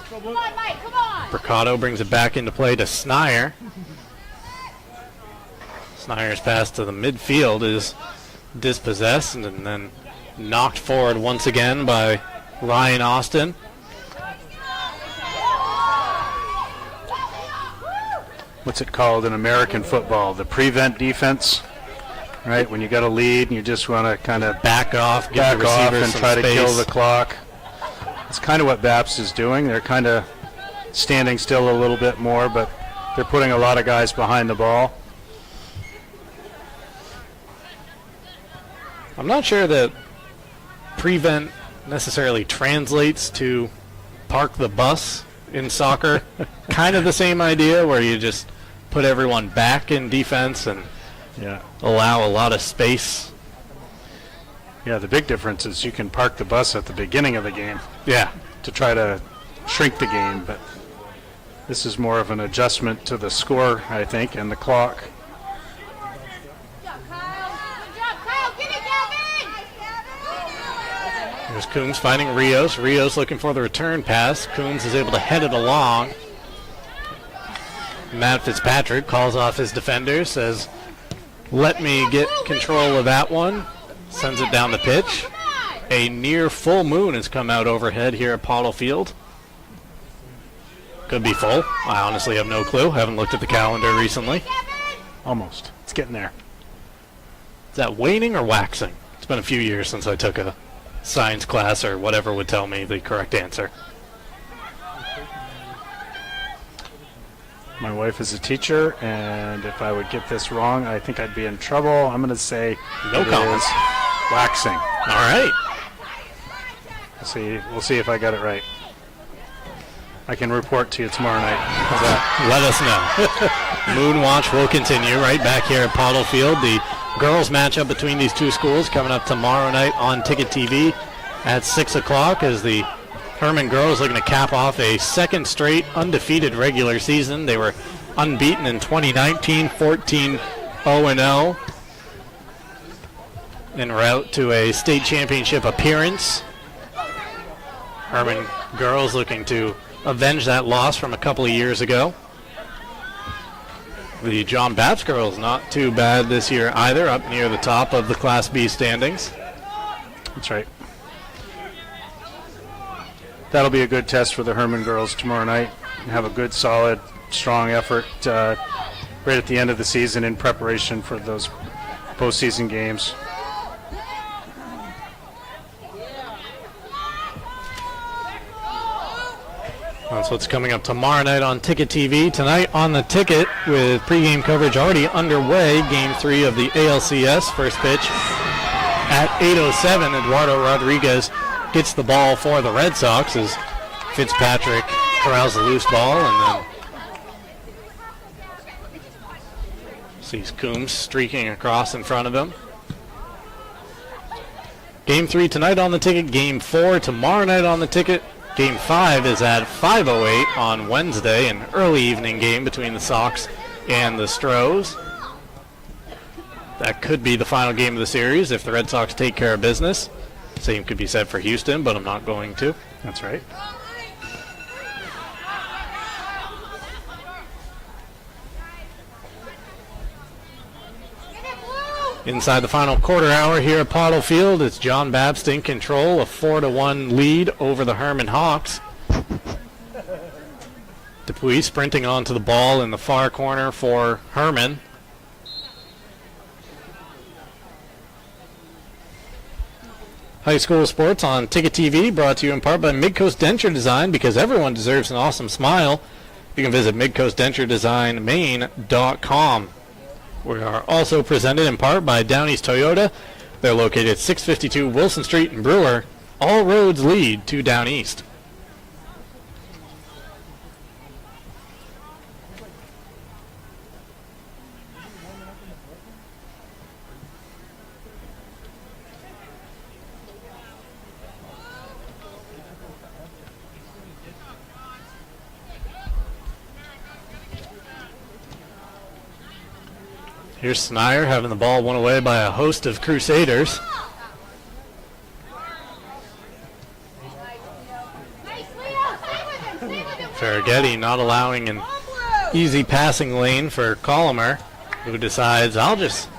Come on, Mike, come on. Bricado brings it back into play to Snier. Snier's pass to the midfield is dispossessed and then knocked forward once again by Ryan Austin. What's it called in American football? The prevent defense, right? When you got a lead and you just want to kind of back off, give the back off receiver and some try to space. kill the clock. It's kind of what Bapst is doing. They're kind of standing still a little bit more, but they're putting a lot of guys behind the ball. I'm not sure that prevent necessarily translates to park the bus in soccer. Kind of the same idea where you just put everyone back in defense and allow a lot of space. Yeah, the big difference is you can park the bus at the beginning of the game. Yeah. To try to shrink the game, but this is more of an adjustment to the score, I think, and the clock. Here's Coombs finding Rios. Rios looking for the return pass. Coombs is able to head it along. Matt Fitzpatrick calls off his defender, says, let me get control of that one. Sends it down the pitch. A near full moon has come out overhead here at Pottle Field. Could be full. I honestly have no clue. Haven't looked at the calendar recently. Almost. It's getting there. Is that waning or waxing? It's been a few years since I took a science class or whatever would tell me the correct answer. My wife is a teacher, and if I would get this wrong, I think I'd be in trouble. I'm going to say no comments. Waxing. All right. We'll see if I got it right. I can report to you tomorrow night. How's that? Let us know. Moon Watch will continue right back here at Pottle Field. The girls matchup between these two schools coming up tomorrow night on Ticket TV at 6 o'clock as the Hermon girls looking to cap off a second straight undefeated regular season. They were unbeaten in 2019, 14-0-0 en route to a state championship appearance. Hermon girls looking to avenge that loss from a couple of years ago. The John Bapst girls not too bad this year either, up near the top of the Class B standings. That's right. That'll be a good test for the Hermon girls tomorrow night. Have a good, solid, strong effort right at the end of the season in preparation for those postseason games. That's what's coming up tomorrow night on Ticket TV. Tonight on the Ticket, with pregame coverage already underway, Game 3 of the ALCS. First pitch at 8:07. Eduardo Rodriguez gets the ball for the Red Sox as Fitzpatrick corrals the loose ball and then sees Coombs streaking across in front of him. Game 3 tonight on the Ticket. Game 4 tomorrow night on the Ticket. Game 5 is at 5:08 on Wednesday, an early evening game between the Sox and the Stros. That could be the final game of the series if the Red Sox take care of business. Same could be said for Houston, but I'm not going to. That's right. Inside the final quarter hour here at Pottle Field, it's John Bapst in control, a 4-1 lead over the Hermon Hawks. Dupuis sprinting onto the ball in the far corner for Hermon. High school sports on Ticket TV, brought to you in part by Midcoast Denture Design, because everyone deserves an awesome smile. You can visit midcoastdenturedesignmaine.com. We are also presented in part by Down East Toyota. They're located at 652 Wilson Street in Brewer. All roads lead to Down East. Here's Snyder having the ball won away by a host of Crusaders. Ferragetti not allowing an easy passing lane for Colomer, who decides, I'll just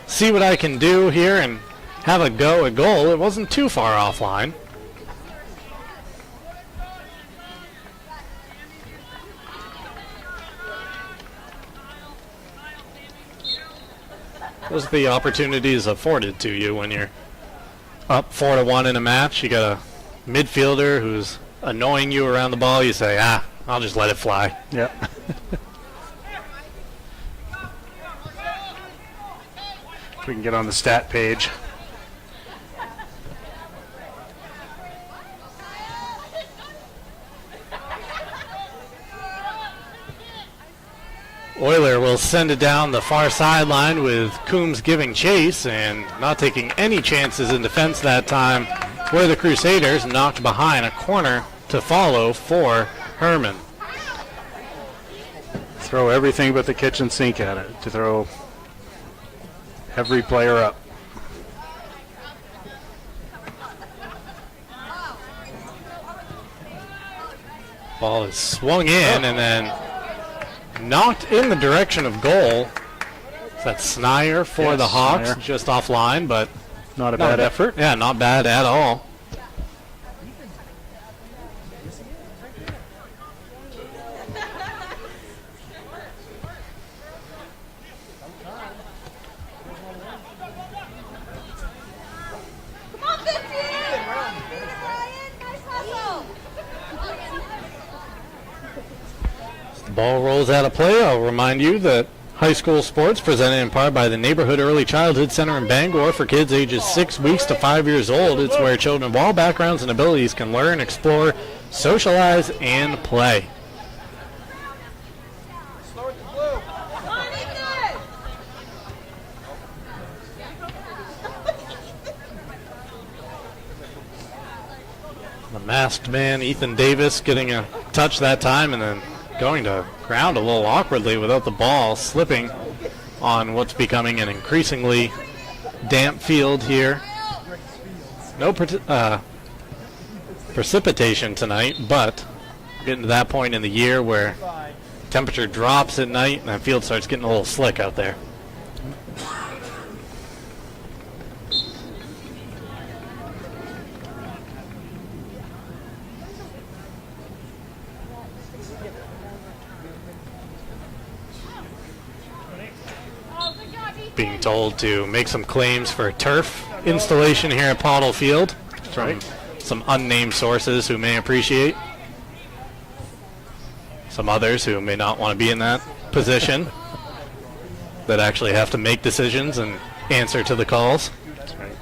see what I can do here and have a go at goal. It wasn't too far offline. Those are the opportunities afforded to you when you're up 4-1 in a match. You got a midfielder who's annoying you around the ball. You say, I'll just let it fly. Yep. We can get on the stat page. Euler will send it down the far sideline with Coombs giving chase and not taking any chances in defense that time, where the Crusaders knocked behind a corner to follow for Hermon. Throw everything but the kitchen sink at it, to throw every player up. Ball is swung in and then knocked in the direction of goal. That's Snyder for the Hawks, Snyder. just offline, but Not a bad effort. Yeah, not bad at all. Come on, 15! Beat it, Ryan! Nice hustle! The ball rolls out of play. I'll remind you that high school sports presented in part by the Neighborhood Early Childhood Center in Bangor for kids ages 6 weeks to 5 years old. It's where children of all backgrounds and abilities can learn, explore, socialize, and play. The masked man, Ethan Davis, getting a touch that time and then going to ground a little awkwardly without the ball, slipping on what's becoming an increasingly damp field here. No precipitation tonight, but getting to that point in the year where temperature drops at night and that field starts getting a little slick out there. Being told to make some claims for turf installation here at Pottle Field from some unnamed sources who may appreciate. Some others who may not want to be in that position that actually have to make decisions and answer to the calls. That's right.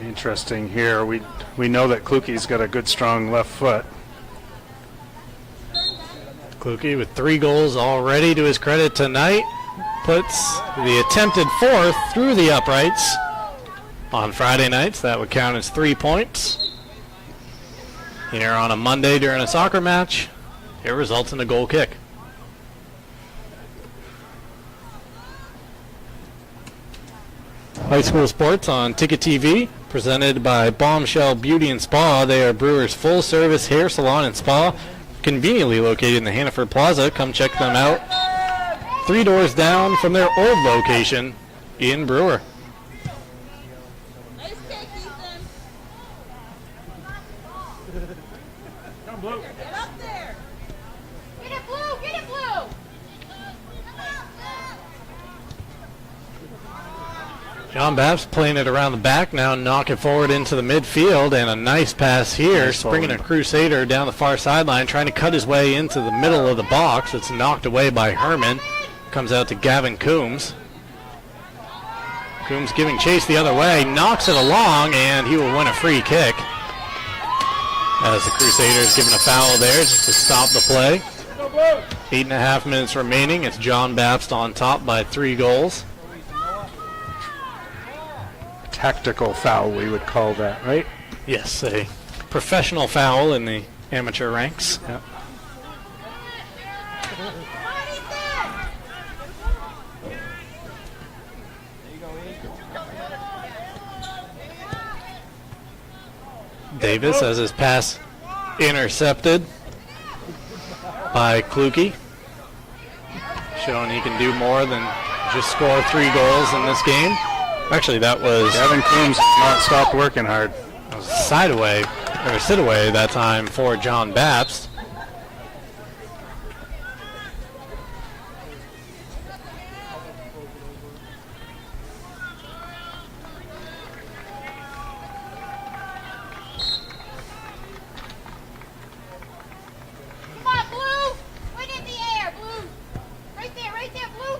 Interesting here. We know that Kluge's got a good, strong left foot. Kluge with 3 goals already to his credit tonight. Puts the attempted 4th through the uprights. On Friday nights, that would count as 3 points. Here on a Monday during a soccer match, it results in a goal kick. High school sports on Ticket TV, presented by Bombshell Beauty and Spa. They are Brewers' full-service hair salon and spa, conveniently located in the Hannaford Plaza. Come check them out. 3 doors down from their old location in Brewer. Nice kick, Ethan. Get up there. Get it, Blue. Get it, Blue. John Bapst playing it around the back now, knock it forward into the midfield, and a nice pass here, springing a Crusader down the far sideline, trying to cut his way into the middle of the box. It's knocked away by Hermon. Comes out to Gavin Coombs. Coombs giving chase the other way, knocks it along, and he will win a free kick. As the Crusaders given a foul there just to stop the play. 8.5 minutes remaining. It's John Bapst on top by 3 goals. Tactical foul, we would call that, right? Yes, a professional foul in the amateur ranks. Yep. Davis has his pass intercepted by Kluge, showing he can do more than just score 3 goals in this game. Actually, that was Gavin Coombs has not stopped working hard. Sidaway that time for John Bapst. Come on, Blue. Right in the air, Blue. Right there, Blue.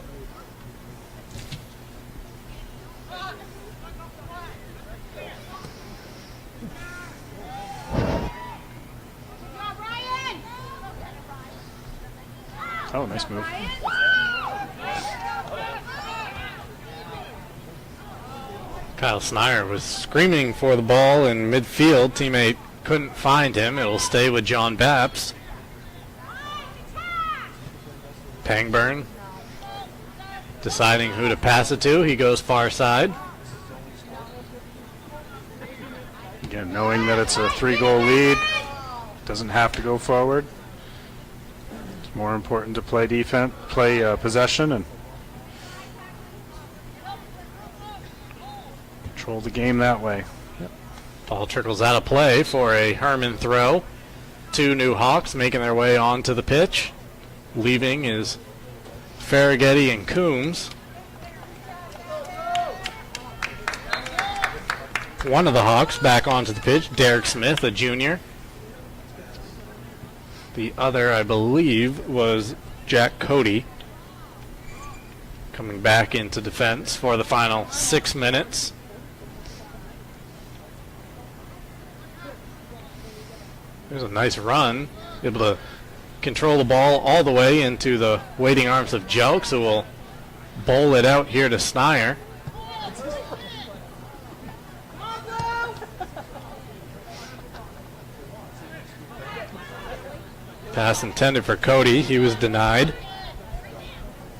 Oh, nice move. Kyle Snyder was screaming for the ball in midfield. Teammate couldn't find him. It'll stay with John Bapst. Pangburn deciding who to pass it to. He goes far side. Again, knowing that it's a 3-goal lead, doesn't have to go forward. It's more important to play defense, possession, and control the game that way. Ball trickles out of play for a Hermon throw. 2 new Hawks making their way onto the pitch. Leaving is Farragetti and Coombs. One of the Hawks back onto the pitch, Derek Smith, a junior. The other, I believe, was Jack Cody. Coming back into defense for the final 6 minutes. There's a nice run. Able to control the ball all the way into the waiting arms of Jelks, who will bowl it out here to Snyder. Pass intended for Cody. He was denied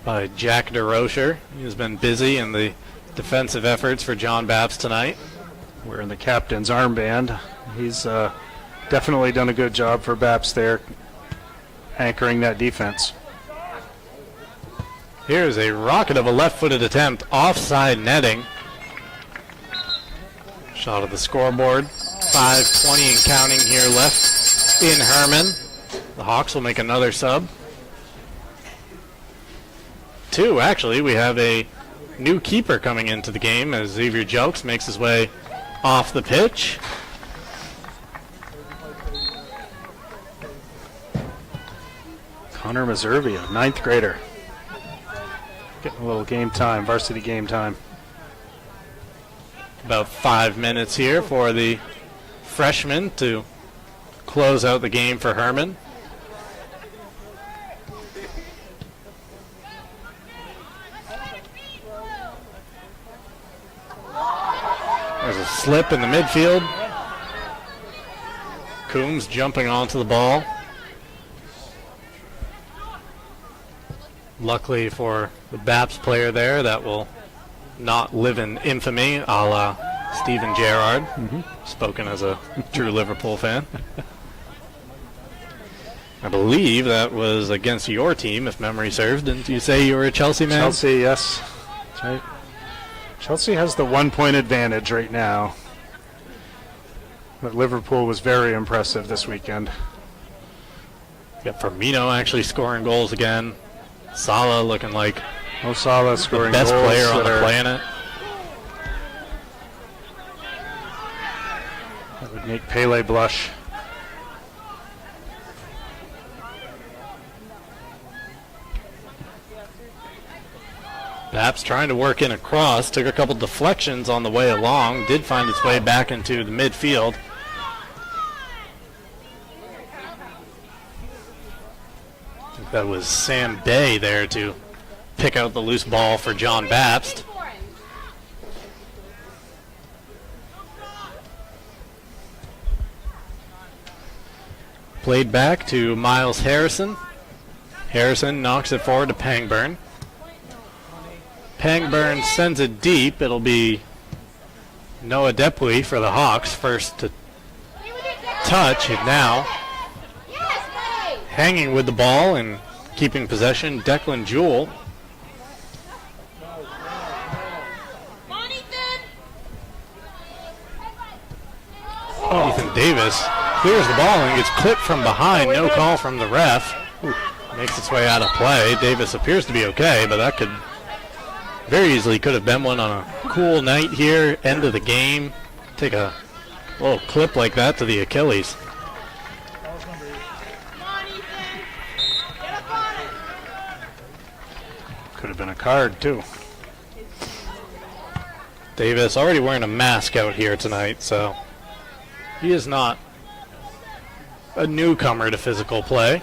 by Jack DeRocher. He's been busy in the defensive efforts for John Bapst tonight. Wearing the captain's armband. He's definitely done a good job for Bapst there, anchoring that defense. Here's a rocket of a left-footed attempt, offside netting. Shot of the scoreboard. 5:20 and counting here left in Hermon. The Hawks will make another sub. 2, actually. We have a new keeper coming into the game as Xavier Jokes makes his way off the pitch. Connor Meservey, a 9th grader. Getting a little game time, varsity game time. About 5 minutes here for the freshman to close out the game for Hermon. There's a slip in the midfield. Coombs jumping onto the ball. Luckily for the Bapst player there, that will not live in infamy, a la Steven Gerrard, spoken as a true Liverpool fan. I believe that was against your team, if memory serves. Didn't you say you were a Chelsea man? Chelsea, yes. That's right. Chelsea has the 1-point advantage right now. But Liverpool was very impressive this weekend. Got Firmino actually scoring goals again. Salah looking like Salah scoring the best goals player on the planet. That would make Pele blush. Bapst trying to work in a cross, took a couple deflections on the way along, did find its way back into the midfield. I think that was Sam Bay there to pick out the loose ball for John Bapst. Played back to Miles Harrison. Harrison knocks it forward to Pangburn. Pangburn sends it deep. It'll be Noah Depuy for the Hawks. First to touch, and now hanging with the ball and keeping possession, Declan Jewell. Ethan Davis clears the ball and gets clipped from behind. No call from the ref. Makes its way out of play. Davis appears to be okay, but that could very easily could have been one on a cool night here, end of the game. Take a little clip like that to the Achilles. Could have been a card, too. Davis already wearing a mask out here tonight, so he is not a newcomer to physical play.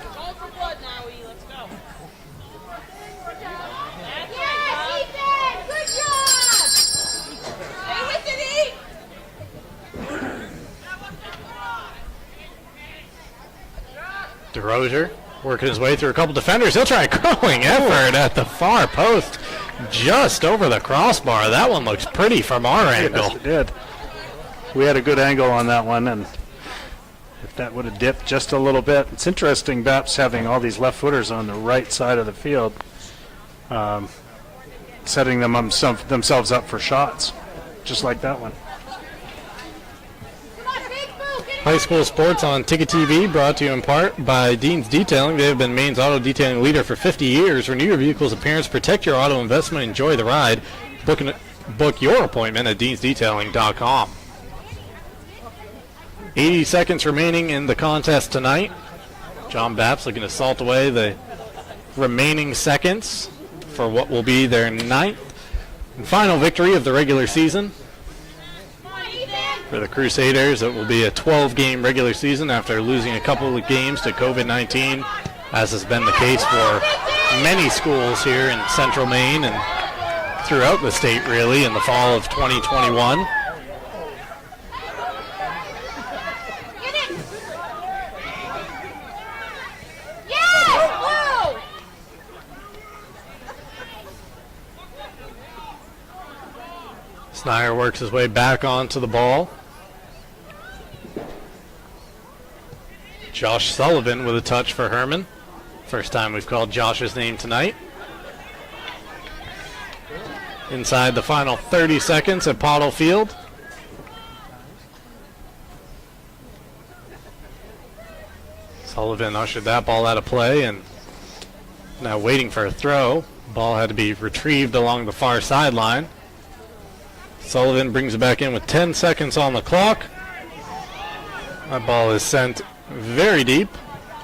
DeRozier working his way through a couple defenders. He'll try a curling effort at the far post, just over the crossbar. That one looks pretty from our angle. Yes, it did. We had a good angle on that one, and if that would have dipped just a little bit. It's interesting, Bapst having all these left footers on the right side of the field, setting themselves up for shots, just like that one. High school sports on Ticket TV, brought to you in part by Dean's Detailing. They have been Maine's auto detailing leader for 50 years. Renew your vehicle's appearance, protect your auto investment, enjoy the ride. Book your appointment at deansdetailing.com. 80 seconds remaining in the contest tonight. John Bapst looking to salt away the remaining seconds for what will be their 9th and final victory of the regular season. For the Crusaders, it will be a 12-game regular season after losing a couple of games to COVID-19, as has been the case for many schools here in Central Maine and throughout the state, really, in the fall of 2021. Snyder works his way back onto the ball. Josh Sullivan with a touch for Hermon. First time we've called Josh's name tonight. Inside the final 30 seconds at Pottle Field. Sullivan ushered that ball out of play and now waiting for a throw. Ball had to be retrieved along the far sideline. Sullivan brings it back in with 10 seconds on the clock. That ball is sent very deep,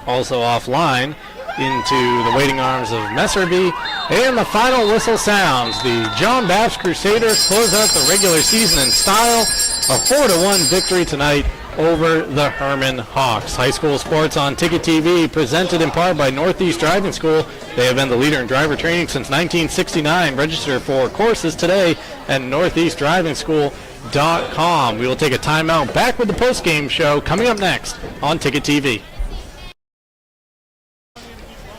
also offline, into the waiting arms of Messerby. And the final whistle sounds. The John Bapst Crusaders close out the regular season in style. A 4-1 victory tonight over the Hermon Hawks. High school sports on Ticket TV, presented in part by Northeast Driving School. They have been the leader in driver training since 1969. Register for courses today at northeastdrivingschool.com. We will take a timeout. Back with the post-game show coming up next on Ticket TV.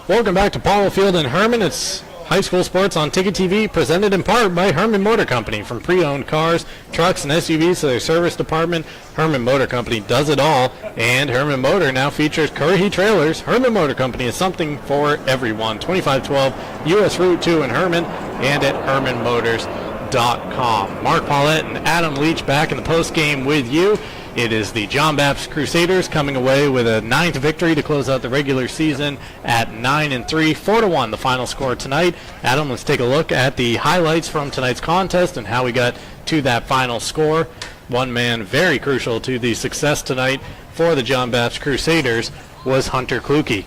Welcome back to Pottle Field in Hermon. It's high school sports on Ticket TV, presented in part by Hermon Motor Company. From pre-owned cars, trucks, and SUVs to their service department, Hermon Motor Company does it all. And Hermon Motor now features Currahee trailers. Hermon Motor Company is something for everyone. 2512 U.S. Route 2 in Hermon and at HermonMotors.com. Mark Paulette and Adam Leach back in the post-game with you. It is the John Bapst Crusaders coming away with a 9th victory to close out the regular season at 9-3, 4-1 the final score tonight. Adam, let's take a look at the highlights from tonight's contest and how we got to that final score. One man very crucial to the success tonight for the John Bapst Crusaders was Hunter Kluge.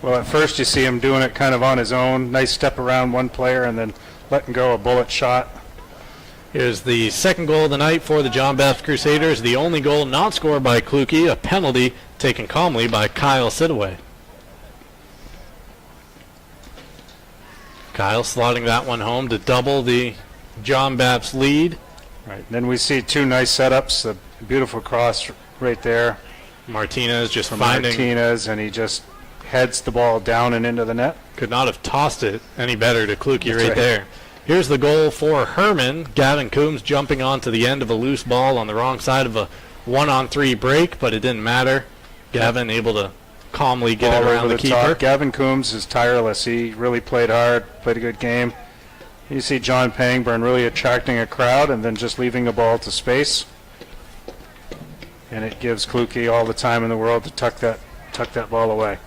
Well, at first you see him doing it kind of on his own. Nice step around one player and then letting go a bullet shot. Here's the second goal of the night for the John Bapst Crusaders. The only goal not scored by Kluge, a penalty taken calmly by Kyle Sidaway. Kyle slotting that one home to double the John Bapst lead. Right. Then we see two nice setups, a beautiful cross right there. Martinez just from finding Martinez, and he just heads the ball down and into the net. Could not have tossed it any better to Kluge right there. Here's the goal for Hermon. Gavin Coombs jumping onto the end of a loose ball on the wrong side of a 1-on-3 break, but it didn't matter. Gavin able to calmly get it around the keeper. Top. Gavin Coombs is tireless. He really played hard, played a good game. You see John Pangburn really attracting a crowd and then just leaving the ball to space. And it gives Kluge all the time in the world to tuck that ball away.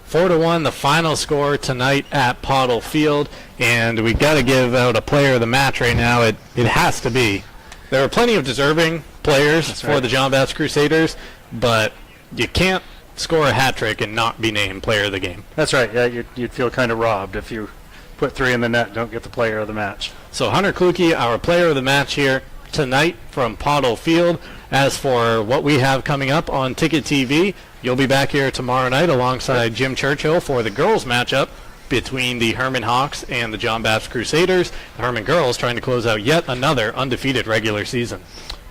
4-1 the final score tonight at Pottle Field, and we got to give out a player of the match right now. It has to be. There are plenty of deserving players for the John Bapst Crusaders, but you can't score a hat trick and not be named player of the game. That's right. Yeah, you'd feel kind of robbed if you put 3 in the net and don't get the player of the match. So Hunter Kluge, our player of the match here tonight from Pottle Field. As for what we have coming up on Ticket TV, you'll be back here tomorrow night alongside Jim Churchill for the girls matchup between the Hermon Hawks and the John Bapst Crusaders. The Hermon girls trying to close out yet another undefeated regular season.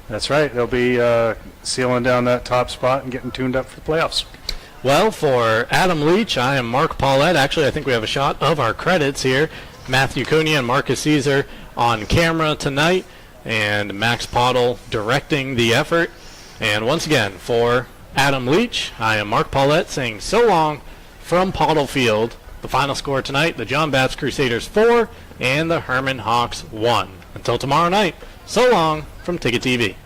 That's right. They'll be sealing down that top spot and getting tuned up for the playoffs. Well, for Adam Leach, I am Mark Paulette. Actually, I think we have a shot of our credits here. Matthew Cunha and Marcus Caesar on camera tonight, and Max Pottle directing the effort. And once again, for Adam Leach, I am Mark Paulette saying so long from Pottle Field. The final score tonight, the John Bapst Crusaders 4 and the Hermon Hawks 1. Until tomorrow night, so long from Ticket TV.